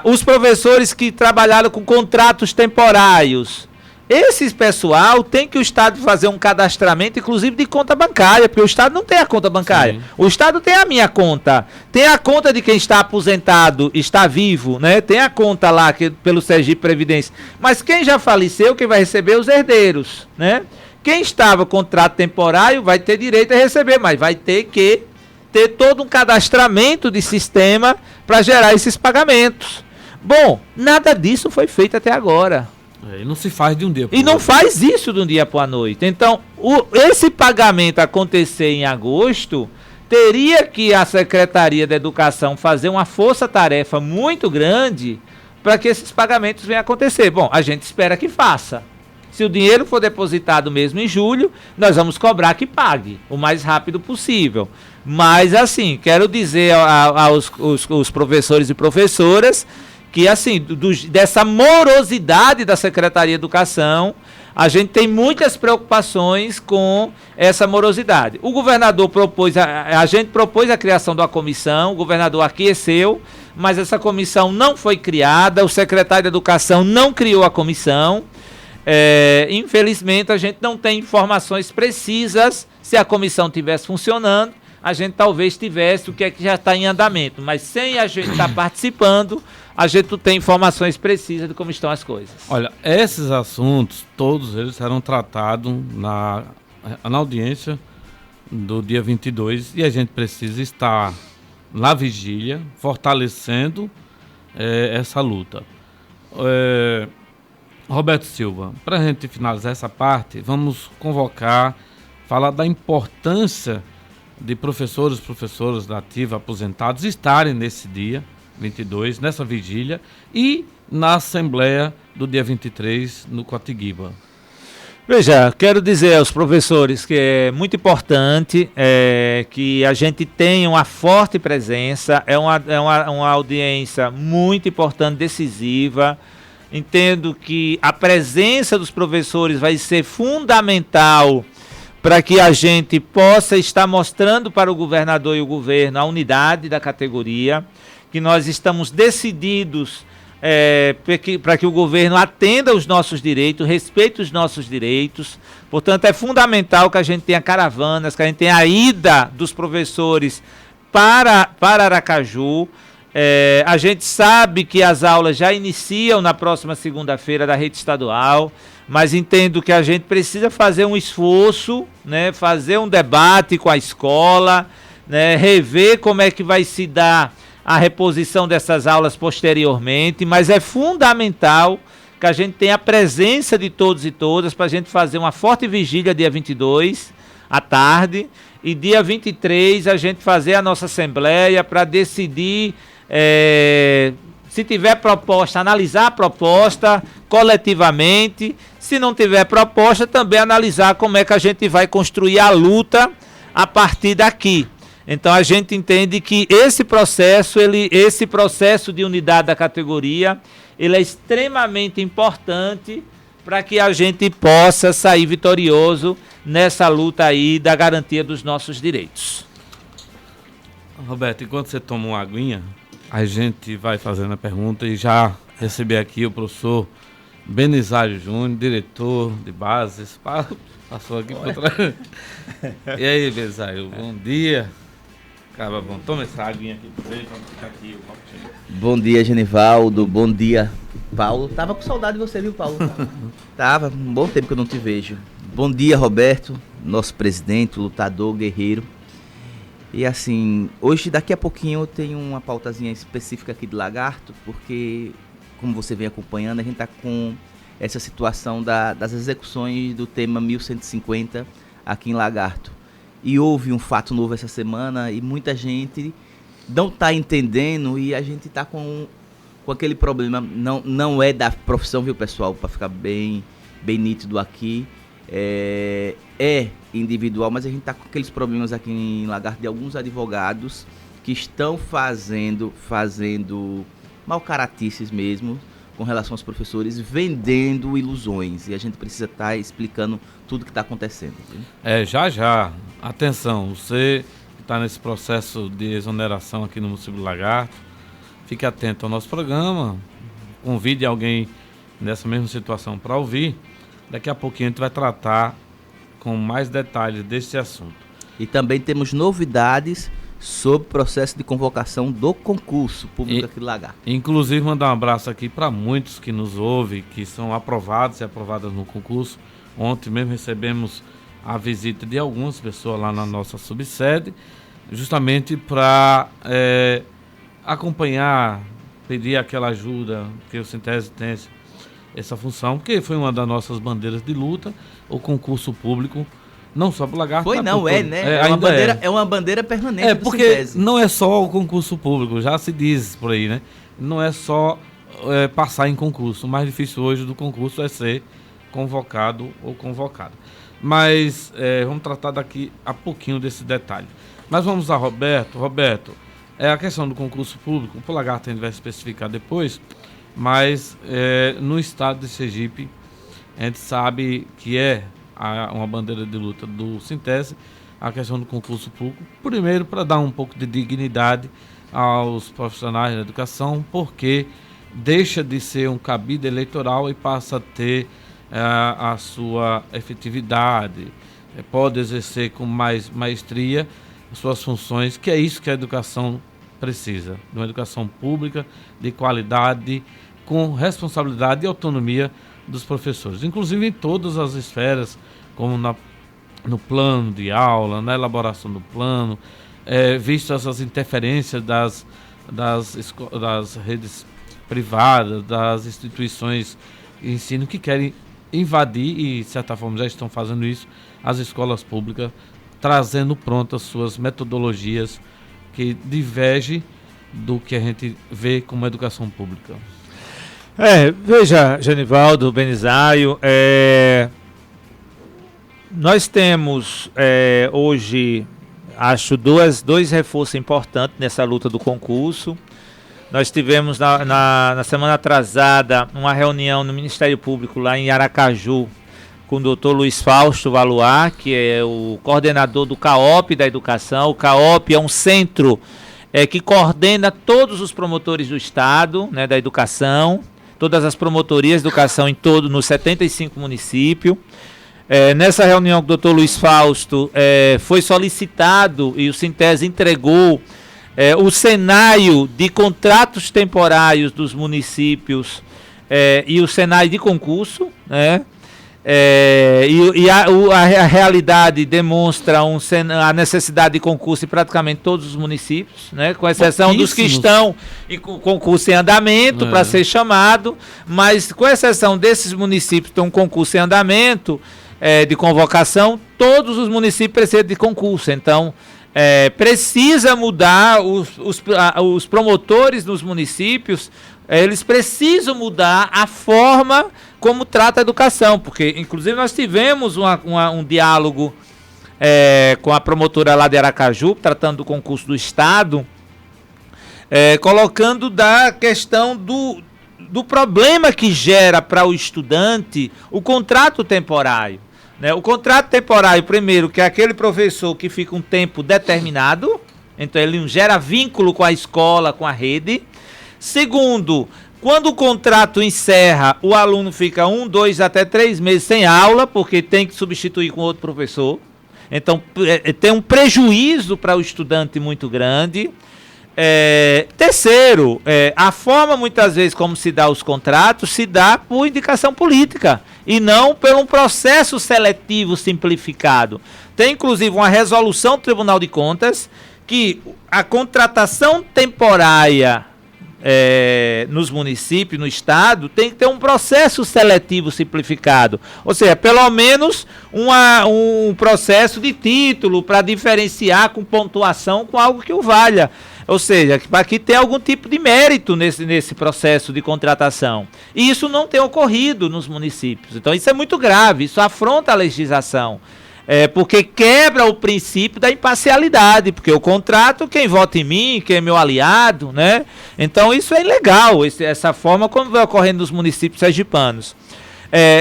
os professores que trabalharam com contratos temporários. Esses pessoal tem que o Estado fazer um cadastramento, inclusive de conta bancária, porque o Estado não tem a conta bancária. Sim. O Estado tem a minha conta. Tem a conta de quem está aposentado, está vivo, né? Tem a conta lá pelo Sergipe Previdência. Mas quem já faleceu, quem vai receber os herdeiros, né? Quem estava com contrato temporário vai ter direito a receber, mas vai ter que ter todo um cadastramento de sistema para gerar esses pagamentos. Bom, nada disso foi feito até agora. E não se faz de um dia para o outro. E não faz isso de um dia para a noite. Então, esse pagamento acontecer em agosto, teria que a Secretaria da Educação fazer uma força-tarefa muito grande para que esses pagamentos venham a acontecer. Bom, a gente espera que faça. Se o dinheiro for depositado mesmo em julho, nós vamos cobrar que pague o mais rápido possível. Mas, assim, quero dizer aos professores e professoras que, assim, dessa morosidade da Secretaria de Educação, a gente tem muitas preocupações com essa morosidade. O governador a gente propôs a criação de uma comissão, o governador aqueceu, mas essa comissão não foi criada, o secretário de Educação não criou a comissão. Infelizmente, a gente não tem informações precisas. Se a comissão estivesse funcionando, a gente talvez tivesse o que é que já está em andamento, mas sem a gente estar participando, a gente não tem informações precisas de como estão as coisas. Olha, esses assuntos, todos eles serão tratados na audiência do dia 22 e a gente precisa estar na vigília, fortalecendo essa luta. Roberto Silva, para a gente finalizar essa parte, vamos convocar falar da importância de professoras da ativa, aposentados, estarem nesse dia 22, nessa vigília, e na Assembleia do dia 23, no Quatiguiba. Veja, quero dizer aos professores que é muito importante que a gente tenha uma forte presença, é uma audiência muito importante, decisiva. Entendo que a presença dos professores vai ser fundamental para que a gente possa estar mostrando para o governador e o governo a unidade da categoria, que nós estamos decididos para que o governo atenda os nossos direitos, respeite os nossos direitos. Portanto, é fundamental que a gente tenha caravanas, que a gente tenha a ida dos professores para Aracaju. A gente sabe que as aulas já iniciam na próxima segunda-feira da rede estadual, mas entendo que a gente precisa fazer um esforço, né, fazer um debate com a escola, né, rever como é que vai se dar a reposição dessas aulas posteriormente, mas é fundamental que a gente tenha a presença de todos e todas para a gente fazer uma forte vigília dia 22 à tarde e dia 23 a gente fazer a nossa assembleia para decidir, se tiver proposta, analisar a proposta coletivamente, se não tiver proposta também analisar como é que a gente vai construir a luta a partir daqui. Então a gente entende que esse processo de unidade da categoria, ele é extremamente importante para que a gente possa sair vitorioso nessa luta aí da garantia dos nossos direitos. Roberto, enquanto você toma uma aguinha, a gente vai fazendo a pergunta e já receber aqui o professor Benizário Júnior, diretor de bases, passou aqui por trás. E aí, Benizário, bom dia. Cara, bom, toma essa aguinha aqui pra você, vamos ficar aqui o copo cheio. Bom dia, Genivaldo. Bom dia, Paulo. Tava com saudade de você, viu, Paulo? Tava, um bom tempo que eu não te vejo. Bom dia, Roberto, nosso presidente, lutador, guerreiro. E assim, hoje, daqui a pouquinho, eu tenho uma pautazinha específica aqui de Lagarto, porque, como você vem acompanhando, a gente tá com essa situação das execuções do tema 1150 aqui em Lagarto. E houve um fato novo essa semana e muita gente não está entendendo e a gente está com aquele problema. Não é da profissão, viu, pessoal? Para ficar bem nítido aqui. É individual, mas a gente está com aqueles problemas aqui em Lagarto de alguns advogados que estão fazendo mal-caratices mesmo com relação aos professores, vendendo ilusões. E a gente precisa estar explicando tudo que está acontecendo. Viu? Já. Atenção, você que está nesse processo de exoneração aqui no município do Lagarto, fique atento ao nosso programa, convide alguém nessa mesma situação para ouvir. Daqui a pouquinho a gente vai tratar com mais detalhes desse assunto. E também temos novidades sobre o processo de convocação do concurso público aqui do Lagarto. Inclusive, mandar um abraço aqui para muitos que nos ouvem, que são aprovados e aprovadas no concurso. Ontem mesmo recebemos a visita de algumas pessoas lá na nossa subsede, justamente para acompanhar, pedir aquela ajuda, que o Sintese tem essa função, porque foi uma das nossas bandeiras de luta, o concurso público, não só para o Lagarto. Foi não, né? É uma bandeira permanente do porque Sintese. Não é só o concurso público, já se diz por aí, né? Não é só passar em concurso. O mais difícil hoje do concurso é ser convocado ou convocado. Mas vamos tratar daqui a pouquinho desse detalhe. Mas vamos a Roberto. Roberto, a questão do concurso público, o Lagarto a gente vai especificar depois, mas no estado de Sergipe, a gente sabe que uma bandeira de luta do Sintese, a questão do concurso público. Primeiro, para dar um pouco de dignidade aos profissionais da educação, porque deixa de ser um cabide eleitoral e passa a ter a sua efetividade, pode exercer com mais maestria suas funções, que é isso que a educação precisa, de uma educação pública, de qualidade, com responsabilidade e autonomia dos professores, inclusive em todas as esferas, como no plano de aula, na elaboração do plano, visto essas interferências das redes privadas, das instituições de ensino que querem invadir, e de certa forma já estão fazendo isso, as escolas públicas, trazendo prontas suas metodologias que divergem do que a gente vê como educação pública. Veja, Genivaldo, Benizaio, nós temos hoje, acho, dois reforços importantes nessa luta do concurso. Nós tivemos na semana atrasada uma reunião no Ministério Público lá em Aracaju com o Dr. Luiz Fausto Valuar, que é o coordenador do CAOP da educação. O CAOP é um centro que coordena todos os promotores do Estado, né, da educação, todas as promotorias de educação nos 75 municípios. Nessa reunião com o Dr. Luiz Fausto, foi solicitado e o Sintese entregou o cenário de contratos temporários dos municípios e o cenário de concurso, né? A realidade demonstra a necessidade de concurso em praticamente todos os municípios, né? Com exceção dos que estão em concurso em andamento para ser chamado, mas com exceção desses municípios que estão em concurso em andamento de convocação, todos os municípios precisam de concurso. Então, precisa mudar os promotores nos municípios. Eles precisam mudar a forma como trata a educação, porque inclusive nós tivemos um diálogo com a promotora lá de Aracaju, tratando do concurso do Estado, colocando da questão do problema que gera para o estudante o contrato temporário. Né? O contrato temporário, primeiro, que é aquele professor que fica um tempo determinado, então ele não gera vínculo com a escola, com a rede. Segundo, quando o contrato encerra, o aluno fica 1, 2 até 3 meses sem aula, porque tem que substituir com outro professor. Então, tem um prejuízo para o estudante muito grande. Terceiro, a forma muitas vezes como se dá os contratos se dá por indicação política e não por um processo seletivo simplificado. Tem inclusive uma resolução do Tribunal de Contas que a contratação temporária nos municípios, no estado, tem que ter um processo seletivo simplificado, ou seja, pelo menos um processo de título para diferenciar com pontuação com algo que o valha, ou seja, para que tenha algum tipo de mérito nesse processo de contratação, e isso não tem ocorrido nos municípios. Então isso é muito grave, isso afronta a legislação. Porque quebra o princípio da imparcialidade, porque eu contrato quem vota em mim, quem é meu aliado, né? Então isso é ilegal, essa forma como vai ocorrendo nos municípios sergipanos.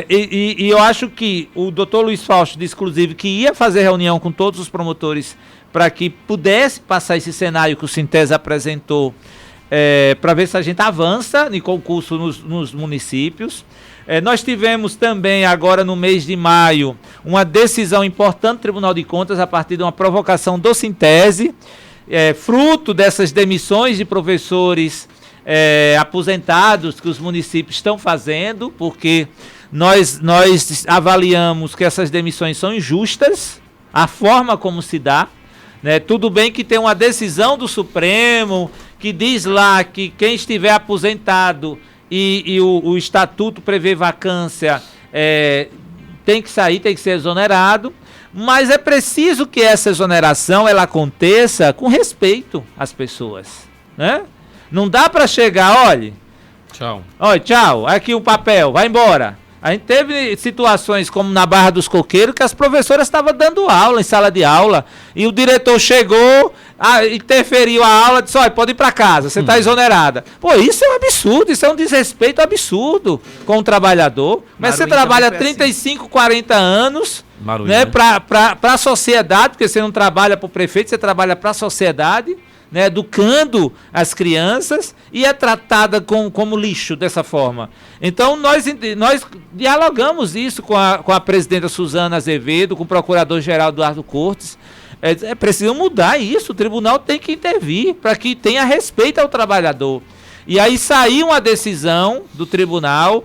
E eu acho que o doutor Luiz Fausto disse, inclusive, que ia fazer reunião com todos os promotores para que pudesse passar esse cenário que o Sintese apresentou, para ver se a gente avança em concurso nos municípios. Nós tivemos também, agora no mês de maio, uma decisão importante do Tribunal de Contas a partir de uma provocação do Sintese, fruto dessas demissões de professores aposentados que os municípios estão fazendo, porque nós avaliamos que essas demissões são injustas, a forma como se dá, né? Tudo bem que tem uma decisão do Supremo que diz lá que quem estiver aposentado e o estatuto prevê vacância, tem que sair, tem que ser exonerado, mas é preciso que essa exoneração ela aconteça com respeito às pessoas, né? Não dá para chegar, olha, tchau, aqui o papel, vai embora. A gente teve situações como na Barra dos Coqueiros que as professoras estavam dando aula em sala de aula e o diretor chegou, interferiu a aula, disse, olha, pode ir para casa, você está exonerada. Pô, isso é um absurdo, isso é um desrespeito absurdo com o trabalhador. Mas você trabalha 35, 40 anos, né, para a sociedade, porque você não trabalha para o prefeito, você trabalha para a sociedade, né, educando as crianças, e é tratada como lixo dessa forma. Então nós dialogamos isso com a presidenta Suzana Azevedo, com o procurador-geral Eduardo Cortes. É preciso mudar isso, o tribunal tem que intervir para que tenha respeito ao trabalhador. E aí saiu uma decisão do tribunal,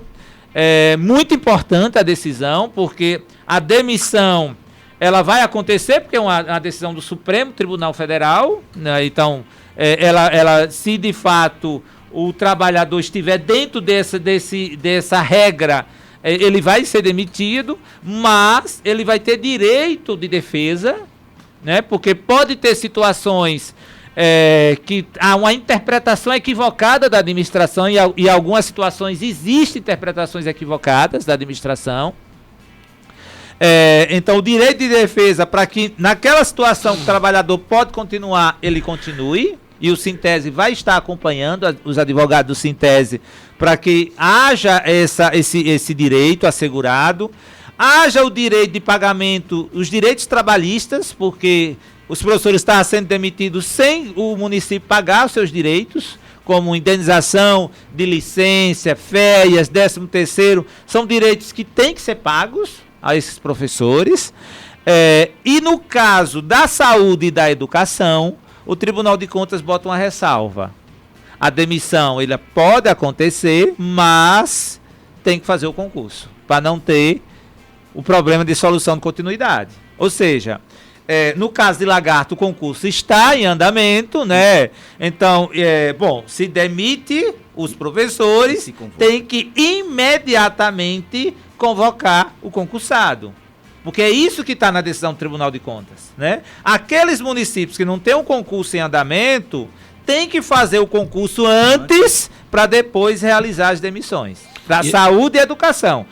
muito importante a decisão, porque a demissão ela vai acontecer, porque é uma decisão do Supremo Tribunal Federal, né? Então, se de fato o trabalhador estiver dentro dessa regra ele vai ser demitido, mas ele vai ter direito de defesa, né? Porque pode ter situações que há uma interpretação equivocada da administração e em algumas situações existem interpretações equivocadas da administração. Então, o direito de defesa para que naquela situação que o trabalhador pode continuar, ele continue, e o Sintese vai estar acompanhando os advogados do Sintese para que haja esse direito assegurado, haja o direito de pagamento, os direitos trabalhistas, porque os professores estavam sendo demitidos sem o município pagar os seus direitos, como indenização de licença, férias, 13º, são direitos que têm que ser pagos a esses professores. E no caso da saúde e da educação, o Tribunal de Contas bota uma ressalva. A demissão ela pode acontecer, mas tem que fazer o concurso, para não ter o problema de solução de continuidade. Ou seja, no caso de Lagarto, o concurso está em andamento, né? Então, se demite os professores, tem que imediatamente convocar o concursado. Porque é isso que está na decisão do Tribunal de Contas, né? Aqueles municípios que não têm um concurso em andamento, tem que fazer o concurso antes para depois realizar as demissões. Para saúde e educação.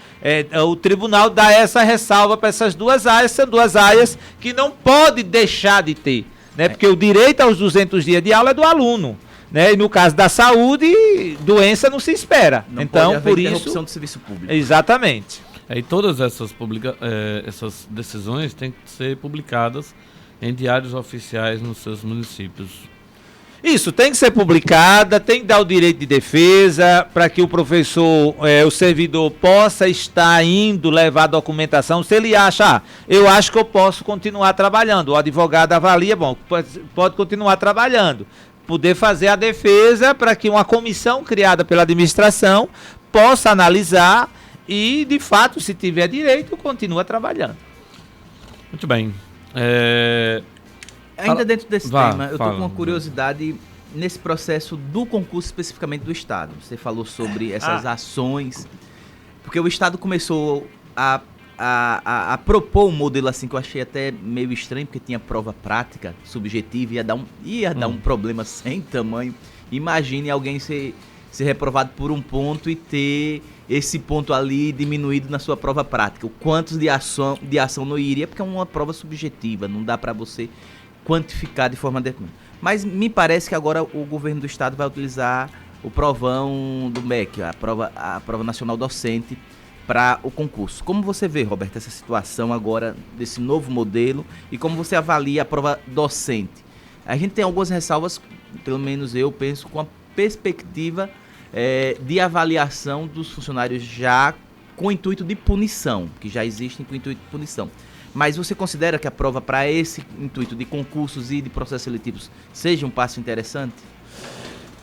O tribunal dá essa ressalva para essas duas áreas, são duas áreas que não pode deixar de ter, né? Porque o direito aos 200 dias de aula é do aluno, né? E no caso da saúde, doença não se espera. Não então, pode haver por isso, interrupção do serviço público. Exatamente. E todas essas decisões têm que ser publicadas em diários oficiais nos seus municípios. Isso, tem que ser publicada, tem que dar o direito de defesa para que o professor, o servidor possa estar indo levar a documentação. Se ele acha, eu acho que eu posso continuar trabalhando, o advogado avalia, pode continuar trabalhando. Poder fazer a defesa para que uma comissão criada pela administração possa analisar e, de fato, se tiver direito, continua trabalhando. Muito bem. Ainda dentro desse tema, eu estou com uma fala. curiosidade nesse processo do concurso especificamente do Estado. Você falou sobre essas ações, porque o Estado começou a propor um modelo assim que eu achei até meio estranho, porque tinha prova prática, subjetiva, ia dar um problema sem tamanho. Imagine alguém ser reprovado por um ponto e ter esse ponto ali diminuído na sua prova prática. O quantos de ação não iria, porque é uma prova subjetiva, não dá para você quantificar de forma adequada. Mas me parece que agora o governo do estado vai utilizar o provão do MEC, a prova nacional docente, para o concurso. Como você vê, Roberto, essa situação agora desse novo modelo e como você avalia a prova docente? A gente tem algumas ressalvas, pelo menos eu penso, com a perspectiva de avaliação dos funcionários já com intuito de punição, que já existem com intuito de punição. Mas você considera que a prova para esse intuito de concursos e de processos seletivos seja um passo interessante?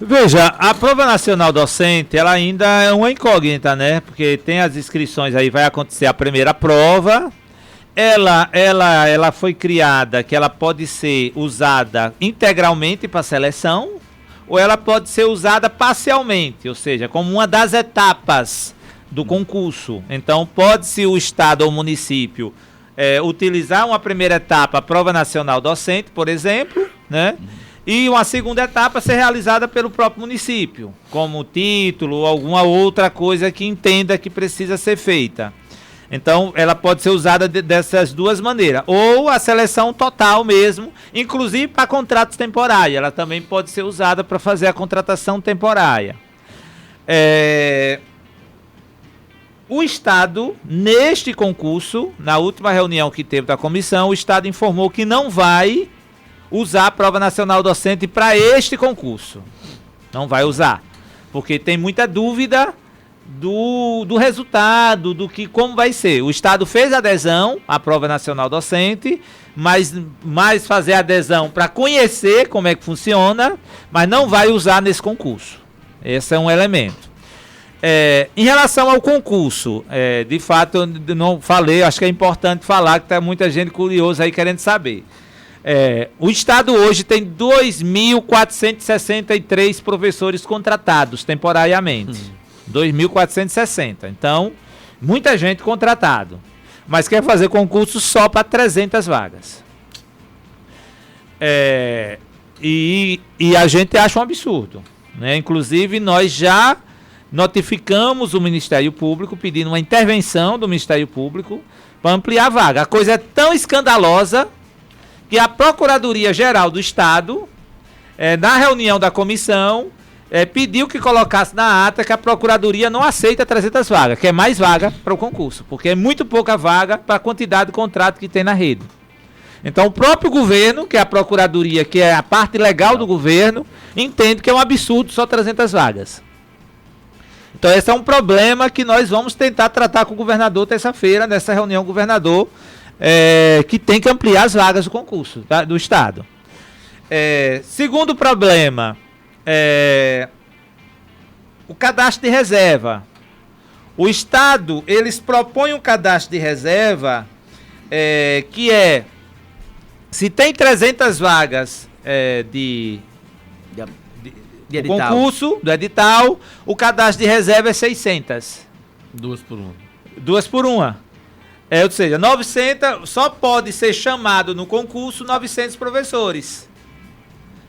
Veja, a prova nacional docente, ela ainda é uma incógnita, né? Porque tem as inscrições aí, vai acontecer a primeira prova. Ela foi criada que ela pode ser usada integralmente para seleção ou ela pode ser usada parcialmente, ou seja, como uma das etapas do concurso. Então, pode-se o estado ou o município utilizar uma primeira etapa, a prova nacional docente, por exemplo, né? E uma segunda etapa ser realizada pelo próprio município, como título ou alguma outra coisa que entenda que precisa ser feita. Então, ela pode ser usada dessas duas maneiras. Ou a seleção total mesmo, inclusive para contratos temporários. Ela também pode ser usada para fazer a contratação temporária. O Estado, neste concurso, na última reunião que teve da comissão, o Estado informou que não vai usar a prova nacional docente para este concurso. Não vai usar, porque tem muita dúvida do resultado, como vai ser. O Estado fez adesão à prova nacional docente, mas mais fazer adesão para conhecer como é que funciona, mas não vai usar nesse concurso. Esse é um elemento. Em relação ao concurso, de fato, eu não falei, acho que é importante falar, que tem muita gente curiosa aí querendo saber. O Estado hoje tem 2.463 professores contratados temporariamente. 2.460. Então, Muita gente contratado, mas quer fazer concurso só para 300 vagas. E a gente acha um absurdo, né? Inclusive, nós já notificamos o Ministério Público pedindo uma intervenção do Ministério Público para ampliar a vaga. A coisa é tão escandalosa que a Procuradoria-Geral do Estado, na reunião da comissão, pediu que colocasse na ata que a Procuradoria não aceita 300 vagas, quer mais vaga para o concurso, porque é muito pouca vaga para a quantidade de contrato que tem na rede. Então o próprio governo, que é a Procuradoria, que é a parte legal do governo, entende que é um absurdo só 300 vagas. Então esse é um problema que nós vamos tentar tratar com o governador terça-feira, nessa reunião governador, que tem que ampliar as vagas do concurso, tá, do Estado. Segundo problema, o cadastro de reserva. O Estado, eles propõem um cadastro de reserva que se tem 300 vagas de concurso, do edital, o cadastro de reserva é 600. 2 por 1. 2 por 1. Ou seja, 900, só pode ser chamado no concurso 900 professores.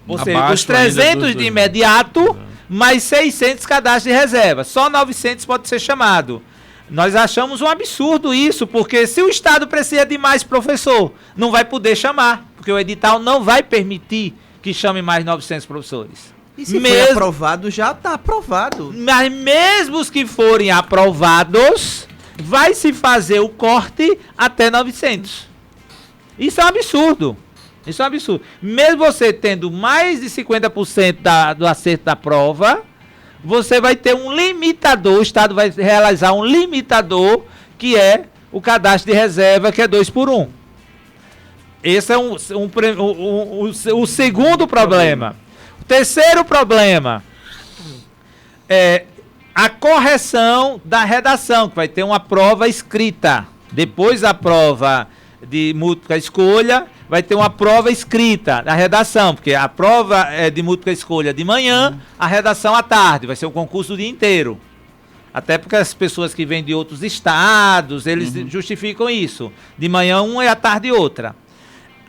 Ou seja, os 300 de imediato, mais 600 cadastros de reserva. Só 900 pode ser chamado. Nós achamos um absurdo isso, porque se o Estado precisa de mais professor, não vai poder chamar, porque o edital não vai permitir que chame mais 900 professores. E se foi aprovado, já está aprovado. Mas mesmo os que forem aprovados, vai se fazer o corte até 900. Isso é um absurdo. Isso é um absurdo. Mesmo você tendo mais de 50% do acerto da prova, você vai ter um limitador, o Estado vai realizar um limitador, que é o cadastro de reserva, que é 2 por 1. Esse é o segundo problema. O terceiro problema é a correção da redação, que vai ter uma prova escrita. Depois da prova de múltipla escolha, vai ter uma prova escrita da redação, porque a prova é de múltipla escolha de manhã, a redação à tarde, vai ser um concurso o dia inteiro. Até porque as pessoas que vêm de outros estados, eles justificam isso. De manhã uma e à tarde outra.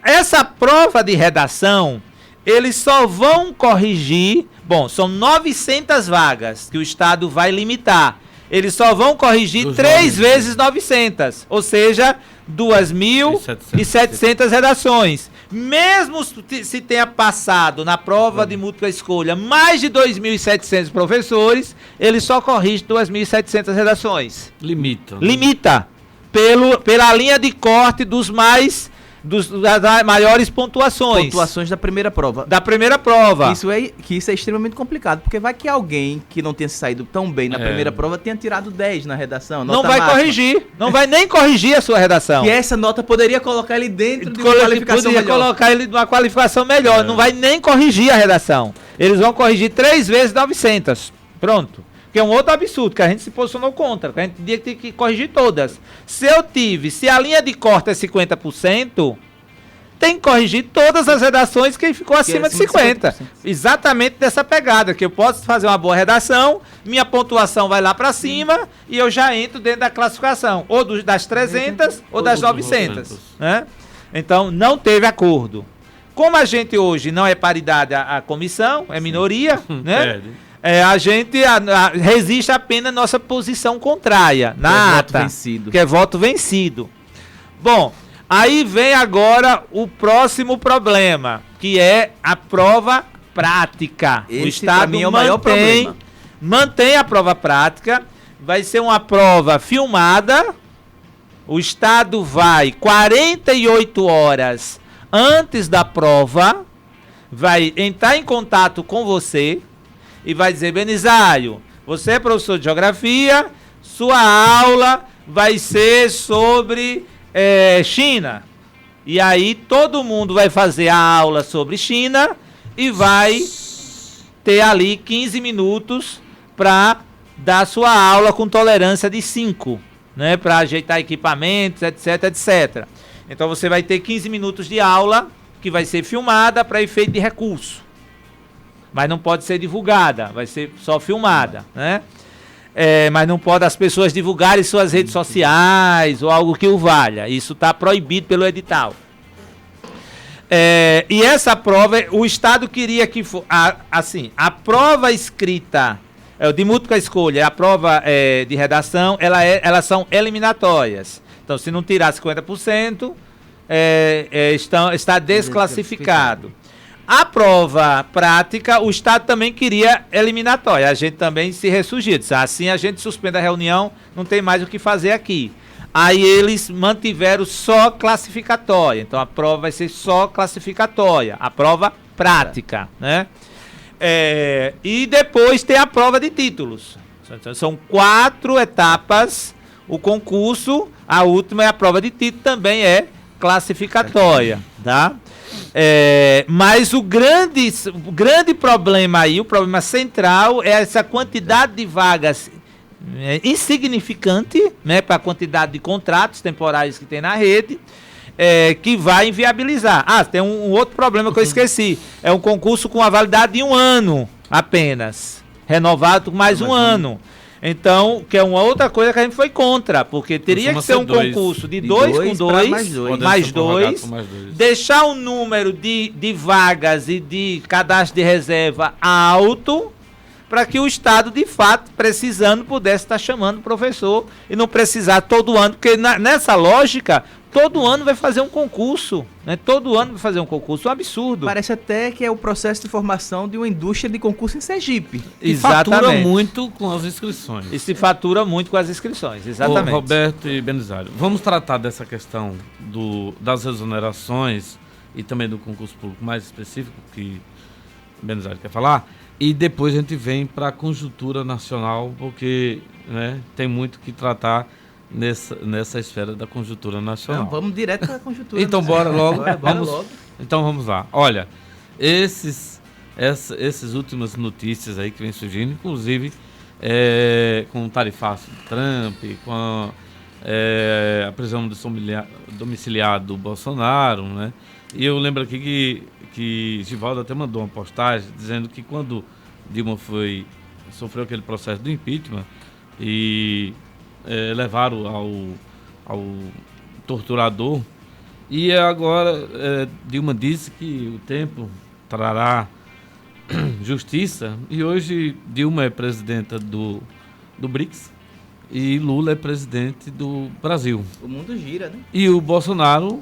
Essa prova de redação, eles só vão corrigir, são 900 vagas que o Estado vai limitar. Eles só vão corrigir 3 vezes 900, ou seja, 2.700 redações. Mesmo se tenha passado na prova de múltipla escolha mais de 2.700 professores, ele só corrige 2.700 redações. Limita. Limita. Pela linha de corte das maiores pontuações. Pontuações da primeira prova. Isso é extremamente complicado, porque vai que alguém que não tenha saído tão bem na primeira prova tenha tirado 10 na redação. Não vai corrigir, não vai nem corrigir a sua redação. E essa nota poderia colocar ele dentro de uma qualificação melhor. Colocar ele numa qualificação melhor, não vai nem corrigir a redação. Eles vão corrigir 3 vezes 900. Pronto. Que é um outro absurdo, que a gente se posicionou contra, que a gente tinha que corrigir todas. Se a linha de corte é 50%, tem que corrigir todas as redações que ficou acima de 50%. Exatamente dessa pegada, que eu posso fazer uma boa redação, minha pontuação vai lá para cima e eu já entro dentro da classificação, ou das 300 ou das 900. Né? Então, não teve acordo. Como a gente hoje não é paridade a comissão, é minoria, né? A gente resiste apenas à nossa posição contrária na ata, que é voto vencido. Bom, aí vem agora o próximo problema, que é a prova prática. Esse, o Estado é o maior problema. Mantém a prova prática, vai ser uma prova filmada. O Estado vai 48 horas antes da prova, vai entrar em contato com você e vai dizer: Benizário, você é professor de geografia, sua aula vai ser sobre China. E aí todo mundo vai fazer a aula sobre China e vai ter ali 15 minutos para dar sua aula com tolerância de 5, né, para ajeitar equipamentos, etc, etc. Então você vai ter 15 minutos de aula que vai ser filmada para efeito de recurso. Mas não pode ser divulgada, vai ser só filmada, né? mas não pode as pessoas divulgarem suas redes sociais ou algo que o valha. Isso está proibido pelo edital. E essa prova, o Estado queria que fosse, assim, a prova escrita de múltipla escolha, a prova de redação, elas são eliminatórias. Então, se não tirar 50%, está desclassificado. A prova prática, o Estado também queria eliminatória. A gente também se ressurgiu. Disse, assim a gente suspende a reunião, não tem mais o que fazer aqui. Aí eles mantiveram só classificatória. Então a prova vai ser só classificatória. A prova prática, né? E depois tem a prova de títulos. São 4 etapas. O concurso, a última é a prova de título, também é classificatória, tá? Mas o grande problema aí, o problema central, é essa quantidade de vagas insignificante, né, para a quantidade de contratos temporários que tem na rede, que vai inviabilizar. Tem um outro problema que eu esqueci. É um concurso com a validade de 1 ano apenas, renovado por mais um ano. Então, que é uma outra coisa que a gente foi contra, porque teria que ser um concurso de 2 com 2, mais 2, deixar o número de vagas e de cadastro de reserva alto, para que o Estado, de fato, precisando, pudesse estar chamando o professor e não precisar todo ano, porque nessa lógica, todo ano vai fazer um concurso, né? Todo ano vai fazer um concurso, um absurdo. Parece até que é o processo de formação de uma indústria de concurso em Sergipe. E fatura muito com as inscrições. E se fatura muito com as inscrições, exatamente. Roberto e Belisário, vamos tratar dessa questão das exonerações e também do concurso público mais específico que Belisário quer falar, e depois a gente vem para a conjuntura nacional, porque, né, tem muito que tratar nessa esfera da conjuntura nacional. Vamos direto para a conjuntura. Então bora logo. Bora logo. Então vamos lá. Olha, essas últimas notícias aí que vem surgindo, inclusive com o tarifaço do Trump, com a prisão domiciliar do Bolsonaro, né? E eu lembro aqui que Givaldo até mandou uma postagem dizendo que quando Dilma sofreu aquele processo do impeachment e levaram ao torturador, e agora Dilma disse que o tempo trará justiça, e hoje Dilma é presidenta do BRICS e Lula é presidente do Brasil. O mundo gira, né? E o Bolsonaro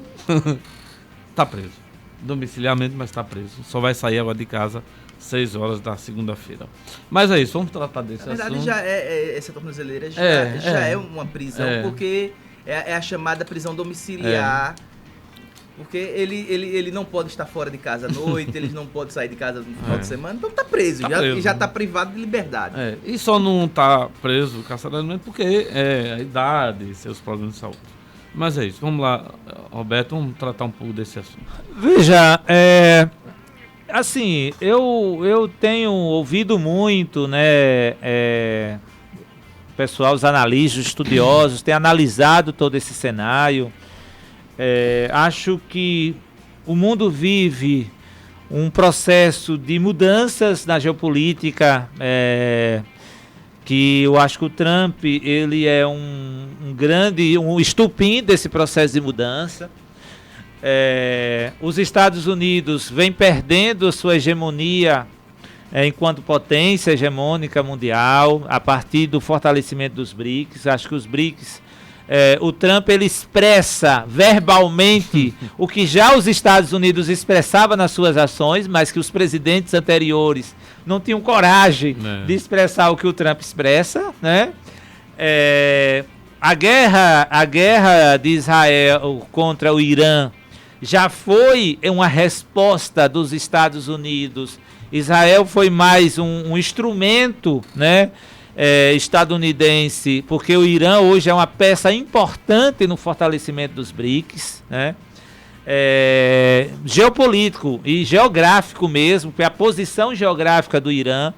está preso, domiciliarmente, mas está preso. Só vai sair agora de casa 6 horas da segunda-feira. Mas é isso, vamos tratar desse assunto. Na verdade, essa tornozeleira já é uma prisão, porque é a chamada prisão domiciliar, porque ele não pode estar fora de casa à noite, ele não pode sair de casa no final de semana, então está preso, já está privado de liberdade. E só não está preso caçadamente porque a idade, seus problemas de saúde. Mas é isso, vamos lá, Roberto, vamos tratar um pouco desse assunto. Veja, assim, eu tenho ouvido muito, né, pessoal, os analistas, estudiosos, têm analisado todo esse cenário. Acho que o mundo vive um processo de mudanças na geopolítica, que eu acho que o Trump, ele é um estupim desse processo de mudança. Os Estados Unidos vêm perdendo a sua hegemonia enquanto potência hegemônica mundial a partir do fortalecimento dos BRICS. Acho que os BRICS, o Trump, ele expressa verbalmente o que já os Estados Unidos expressava nas suas ações, mas que os presidentes anteriores não tinham coragem de expressar o que o Trump expressa, né? A guerra de Israel contra o Irã já foi uma resposta dos Estados Unidos. Israel foi mais um instrumento, né, estadunidense, porque o Irã hoje é uma peça importante no fortalecimento dos BRICS, né? Geopolítico e geográfico mesmo, porque a posição geográfica do Irã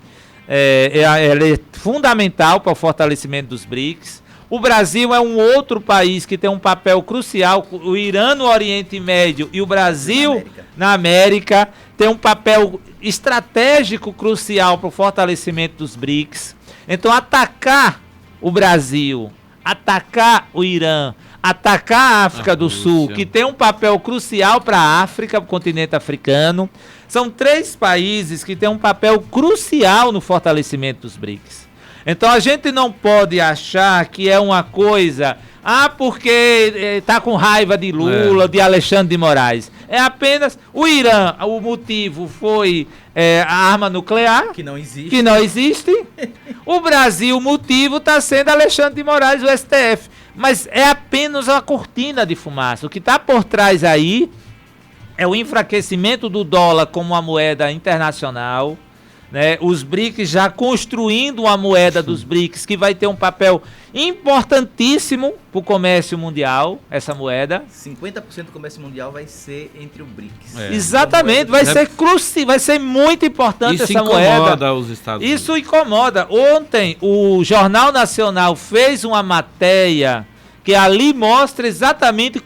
ela é fundamental para o fortalecimento dos BRICS. O Brasil é um outro país que tem um papel crucial. O Irã no Oriente Médio e o Brasil na América tem um papel estratégico crucial para o fortalecimento dos BRICS. Então, atacar o Brasil, atacar o Irã, atacar a África do Sul, que tem um papel crucial para a África, para o continente africano. São 3 países que têm um papel crucial no fortalecimento dos BRICS. Então a gente não pode achar que é uma coisa, porque está com raiva de Lula, de Alexandre de Moraes. É apenas o Irã, o motivo foi a arma nuclear, que não existe. O Brasil, o motivo está sendo Alexandre de Moraes, o STF. Mas é apenas uma cortina de fumaça. O que está por trás aí é o enfraquecimento do dólar como uma moeda internacional, né? Os BRICS já construindo uma moeda dos BRICS que vai ter um papel importantíssimo para o comércio mundial, essa moeda. 50% do comércio mundial vai ser entre o BRICS. Exatamente, vai ser muito importante essa moeda. Isso incomoda os Estados Unidos. Isso incomoda. Ontem o Jornal Nacional fez uma matéria que ali mostra exatamente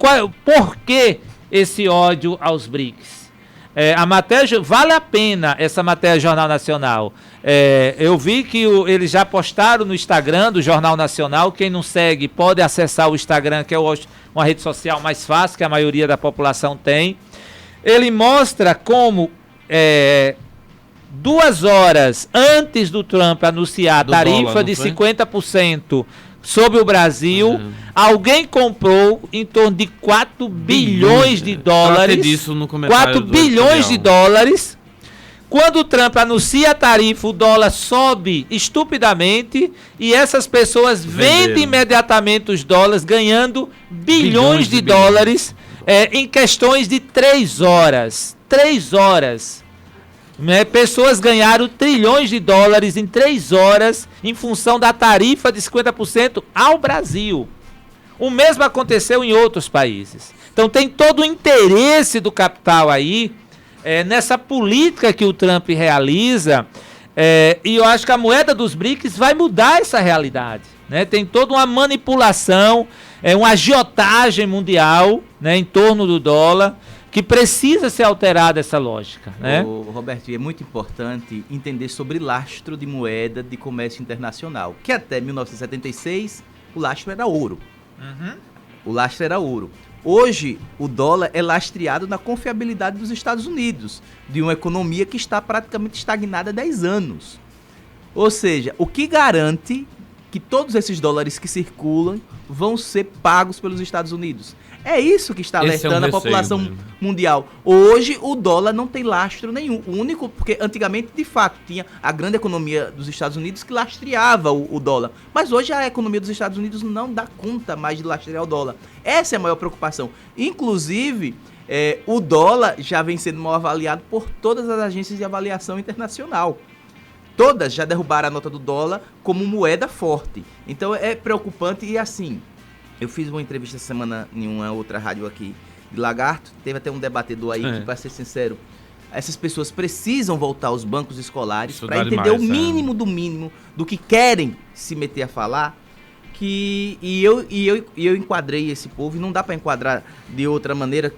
por que esse ódio aos BRICS. A matéria, vale a pena essa matéria do Jornal Nacional. Eu vi que eles já postaram no Instagram do Jornal Nacional. Quem não segue pode acessar o Instagram, que é uma rede social mais fácil, que a maioria da população tem. Ele mostra como 2 horas antes do Trump anunciar a tarifa de 50% sobre o Brasil, alguém comprou em torno de 4 bilhões de dólares. Disso no comentário 4 bilhões de dólares. Quando o Trump anuncia a tarifa, o dólar sobe estupidamente e essas pessoas vendem imediatamente os dólares, ganhando bilhões de dólares em questões de 3 horas. 3 horas. Pessoas ganharam trilhões de dólares em 3 horas em função da tarifa de 50% ao Brasil. O mesmo aconteceu em outros países. Então tem todo o interesse do capital aí nessa política que o Trump realiza, e eu acho que a moeda dos BRICS vai mudar essa realidade, né? Tem toda uma manipulação, uma agiotagem mundial, né, em torno do dólar, que precisa ser alterada essa lógica, né? Roberto, é muito importante entender sobre lastro de moeda de comércio internacional, que até 1976 o lastro era ouro. O lastro era ouro. Hoje, o dólar é lastreado na confiabilidade dos Estados Unidos, de uma economia que está praticamente estagnada há 10 anos. Ou seja, o que garante que todos esses dólares que circulam vão ser pagos pelos Estados Unidos? É isso que está alertando a população mundial. Hoje, o dólar não tem lastro nenhum. O único, porque antigamente, de fato, tinha a grande economia dos Estados Unidos que lastreava o dólar. Mas hoje a economia dos Estados Unidos não dá conta mais de lastrear o dólar. Essa é a maior preocupação. Inclusive, o dólar já vem sendo mal avaliado por todas as agências de avaliação internacional. Todas já derrubaram a nota do dólar como moeda forte. Então é preocupante e assim... Eu fiz uma entrevista essa semana em uma outra rádio aqui de Lagarto, teve até um debatedor aí que, para ser sincero, essas pessoas precisam voltar aos bancos escolares para entender o mínimo do mínimo do que querem se meter a falar, e eu enquadrei esse povo, e não dá para enquadrar de outra maneira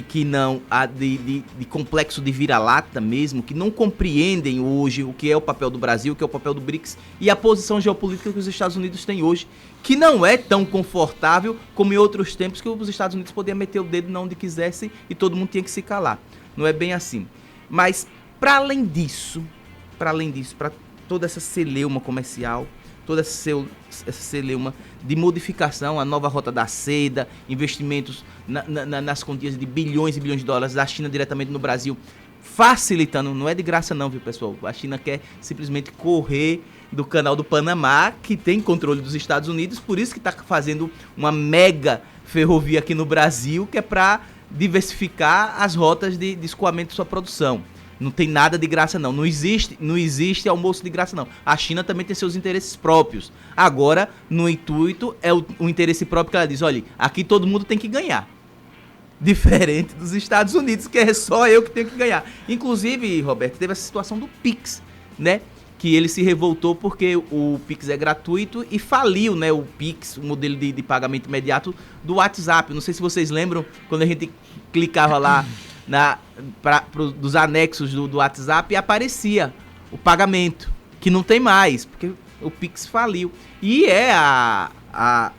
que não a de complexo de vira-lata mesmo, que não compreendem hoje o que é o papel do Brasil, o que é o papel do BRICS e a posição geopolítica que os Estados Unidos têm hoje, que não é tão confortável como em outros tempos que os Estados Unidos podiam meter o dedo onde quisessem e todo mundo tinha que se calar. Não é bem assim. Mas, para além disso, para toda essa celeuma comercial, toda essa celeuma de modificação, a nova rota da seda, investimentos nas quantias de bilhões e bilhões de dólares da China diretamente no Brasil, facilitando, não é de graça não, viu, pessoal? A China quer simplesmente correr do canal do Panamá, que tem controle dos Estados Unidos, por isso que está fazendo uma mega ferrovia aqui no Brasil, que é para diversificar as rotas de escoamento de sua produção. Não tem nada de graça não, não existe almoço de graça não. A China também tem seus interesses próprios. Agora, no intuito, é o interesse próprio que ela diz, olha, aqui todo mundo tem que ganhar. Diferente dos Estados Unidos, que é só eu que tenho que ganhar. Inclusive, Roberto, teve essa situação do Pix, né? Que ele se revoltou porque o Pix é gratuito e faliu, né, o Pix, o modelo de pagamento imediato do WhatsApp. Não sei se vocês lembram, quando a gente clicava lá dos anexos do WhatsApp e aparecia o pagamento, que não tem mais, porque o Pix faliu. E é a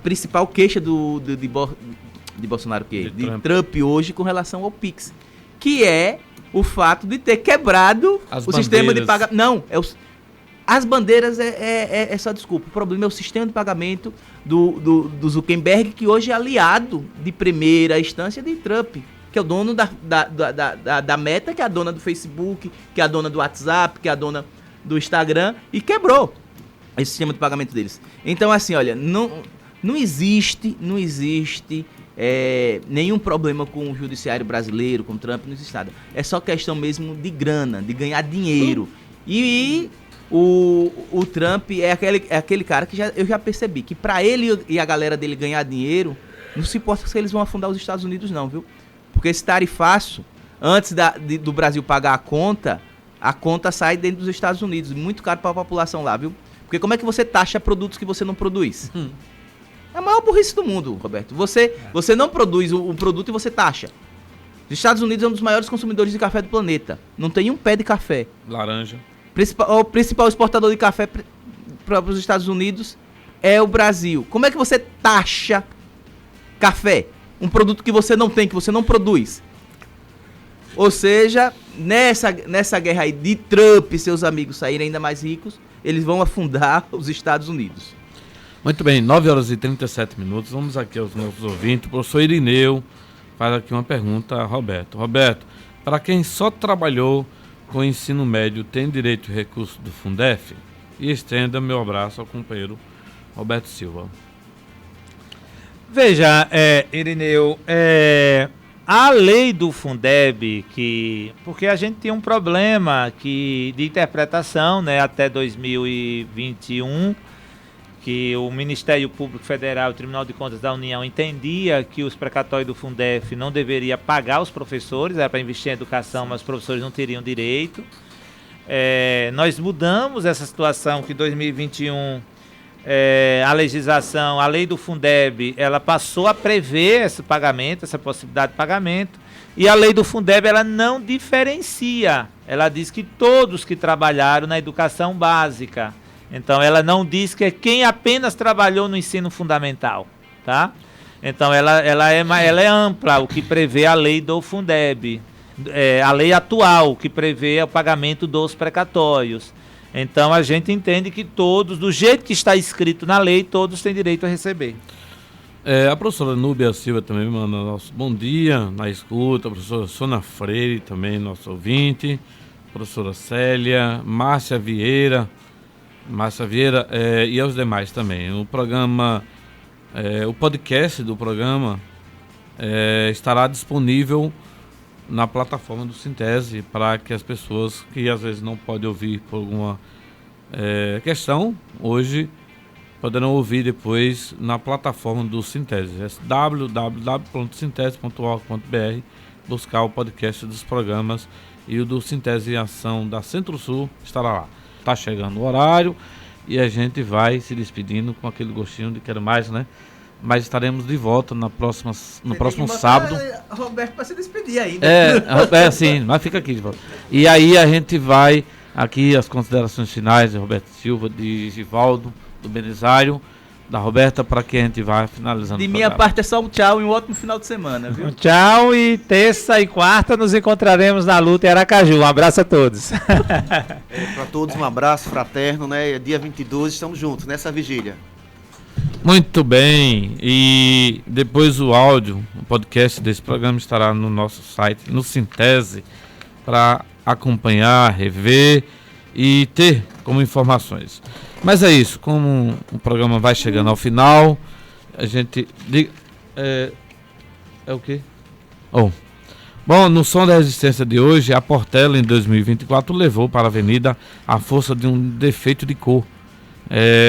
principal queixa de Bolsonaro, de Trump hoje com relação ao Pix, que é o fato de ter quebrado o sistema de pagamento. Não, as bandeiras é só desculpa. O problema é o sistema de pagamento do Zuckerberg, que hoje é aliado de primeira instância de Trump, que é o dono da Meta, que é a dona do Facebook, que é a dona do WhatsApp, que é a dona do Instagram, e quebrou esse sistema de pagamento deles. Então, assim, olha, não existe nenhum problema com o judiciário brasileiro, com o Trump, não existe nada. É só questão mesmo de grana, de ganhar dinheiro. E o Trump é aquele cara que eu já percebi que para ele e a galera dele ganhar dinheiro, não se importa se eles vão afundar os Estados Unidos não, viu? Porque esse tarifaço, antes do Brasil pagar a conta sai dentro dos Estados Unidos, muito caro para a população lá, viu? Porque como é que você taxa produtos que você não produz? É a maior burrice do mundo, Roberto. Você não produz o produto e você taxa. Os Estados Unidos é um dos maiores consumidores de café do planeta. Não tem um pé de café. Laranja. O principal exportador de café para os Estados Unidos é o Brasil. Como é que você taxa café? Um produto que você não tem, que você não produz. Ou seja, nessa guerra aí de Trump e seus amigos saírem ainda mais ricos, eles vão afundar os Estados Unidos. Muito bem, 9 horas e 37 minutos. Vamos aqui aos nossos ouvintes. O professor Irineu faz aqui uma pergunta a Roberto. Roberto, para quem só trabalhou com o ensino médio, tem direito ao recurso do Fundef? E estenda meu abraço ao companheiro Roberto Silva. Veja, Irineu, a lei do Fundeb, porque a gente tem um problema de interpretação, né, até 2021, que o Ministério Público Federal e o Tribunal de Contas da União entendia que os precatórios do Fundef não deveria pagar os professores, era para investir em educação, mas os professores não teriam direito. Nós mudamos essa situação que em 2021 a legislação, a lei do Fundeb, ela passou a prever esse pagamento, essa possibilidade de pagamento, e a lei do Fundeb, ela não diferencia, ela diz que todos que trabalharam na educação básica. Então, ela não diz que é quem apenas trabalhou no ensino fundamental, tá? Então, ela é ampla, o que prevê a lei do Fundeb, a lei atual, que prevê o pagamento dos precatórios. Então, a gente entende que todos, do jeito que está escrito na lei, todos têm direito a receber. A professora Núbia Silva também manda nosso bom dia na escuta, a professora Sônia Freire também, nosso ouvinte, a professora Célia, Márcia Vieira e aos demais também. O programa, o podcast do programa estará disponível na plataforma do Sintese para que as pessoas que às vezes não podem ouvir por alguma questão, hoje poderão ouvir depois na plataforma do Sintese. É www.sintese.org.br, buscar o podcast dos programas, e o do Sintese em Ação da Centro-Sul estará lá. Está chegando o horário e a gente vai se despedindo com aquele gostinho de quero mais, né? Mas estaremos de volta no próximo sábado. Roberto para se despedir ainda. Sim, mas fica aqui de volta. E aí a gente vai aqui as considerações finais de Roberto Silva, de Givaldo, do Belisário, da Roberta, para que a gente vai finalizando. De minha parte é só um tchau e um ótimo final de semana, viu? Um tchau, e terça e quarta nos encontraremos na luta em Aracaju. Um abraço a todos. Para todos um abraço fraterno, né? Dia 22 estamos juntos nessa vigília. Muito bem, e depois o áudio, o podcast desse programa estará no nosso site, no Sintese, para acompanhar, rever e ter como informações. Mas é isso, como o programa vai chegando ao final, a gente... É o quê? Bom, no Som da Resistência de hoje, a Portela, em 2024, levou para a avenida a força de um defeito de cor.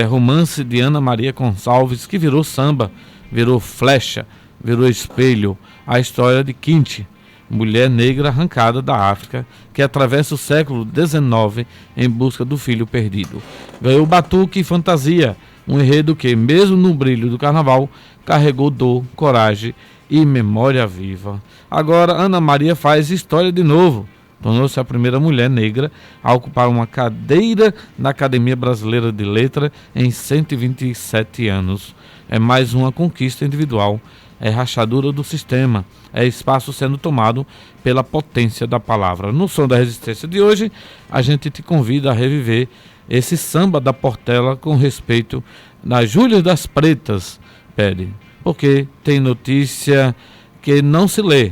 Romance de Ana Maria Gonçalves, que virou samba, virou flecha, virou espelho. A história de Kinti, mulher negra arrancada da África, que atravessa o século XIX em busca do filho perdido. Ganhou Batuque e Fantasia, um enredo que, mesmo no brilho do carnaval, carregou dor, coragem e memória viva. Agora, Ana Maria faz história de novo. Tornou-se a primeira mulher negra a ocupar uma cadeira na Academia Brasileira de Letras em 127 anos. É mais uma conquista individual, é rachadura do sistema, é espaço sendo tomado pela potência da palavra. No Som da Resistência de hoje, a gente te convida a reviver esse samba da Portela com respeito das Júlias das Pretas, pede, porque tem notícia que não se lê,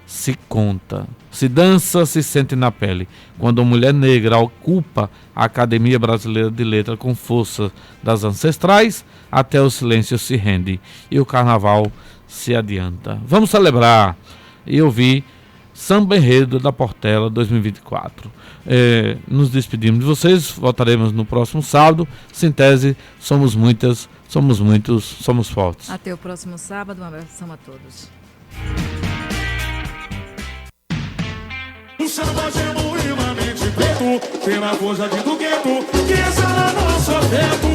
se conta, se dança, se sente na pele. Quando a mulher negra ocupa a Academia Brasileira de Letras com força das ancestrais, até o silêncio se rende e o carnaval se adianta. Vamos celebrar e ouvir Samba Enredo da Portela 2024. Nos despedimos de vocês, voltaremos no próximo sábado. Sintese, somos muitas, somos muitos, somos fortes. Até o próximo sábado, um abração a todos. O samba genuinamente preto, tem a coisa de do gueto, que exala nosso afeto.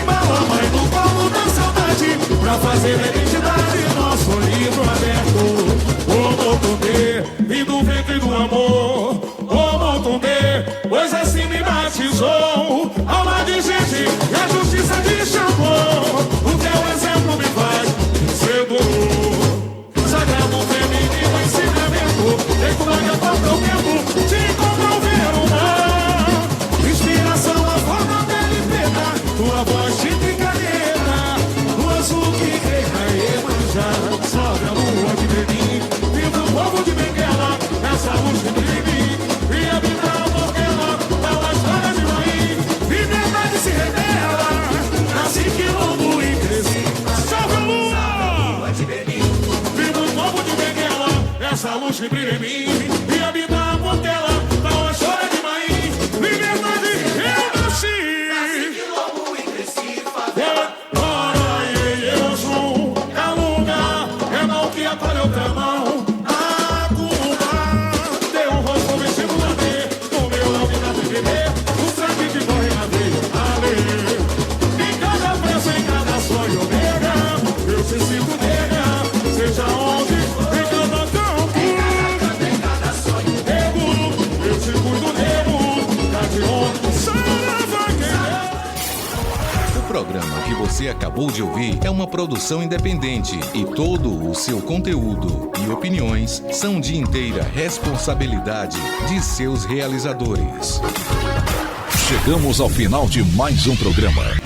Embala a mãe no colo da saudade, pra fazer a identidade nosso livro aberto. Ô Motumbê, vim do ventre do amor. Ô Motumbê, pois assim me batizou. Alma de gente e a justiça de Xangô. O teu exemplo me faz ser do sagrado feminino ensinamento. Tem como é falta o tempo de comprover o mal. Inspiração, a forma dela e preta, tua voz de brincadeira, o azul que reina e Iemanjá, sobe a lua de Benim, viva o povo de Benguela, essa luz que brilha em mim, e habitar a Portela, da história de Maim, liberdade se revela, nasci quilombo e cresci, sobe a lua de Benim, viva o povo de Benguela, essa luz que brilha em mim, e habitar a Portela, da história de Maim, liberdade eu nasci. Nasci quilombo e cresci, favela. Eu sou Calunga, é mal que apareceu outra mão. A Cuba deu um rosto vestido na veia, o meu não me dá de beber, o sangue que corre na veia, ale. Em cada peça, em cada sonho nega, eu te sinto nega, seja onde, em cada campo, em cada sonho nego, eu te cuido nego, tá de onde, sarava O programa que você acabou de ouvir é uma produção independente e todo o seu conteúdo e opiniões são de inteira responsabilidade de seus realizadores. Chegamos ao final de mais um programa.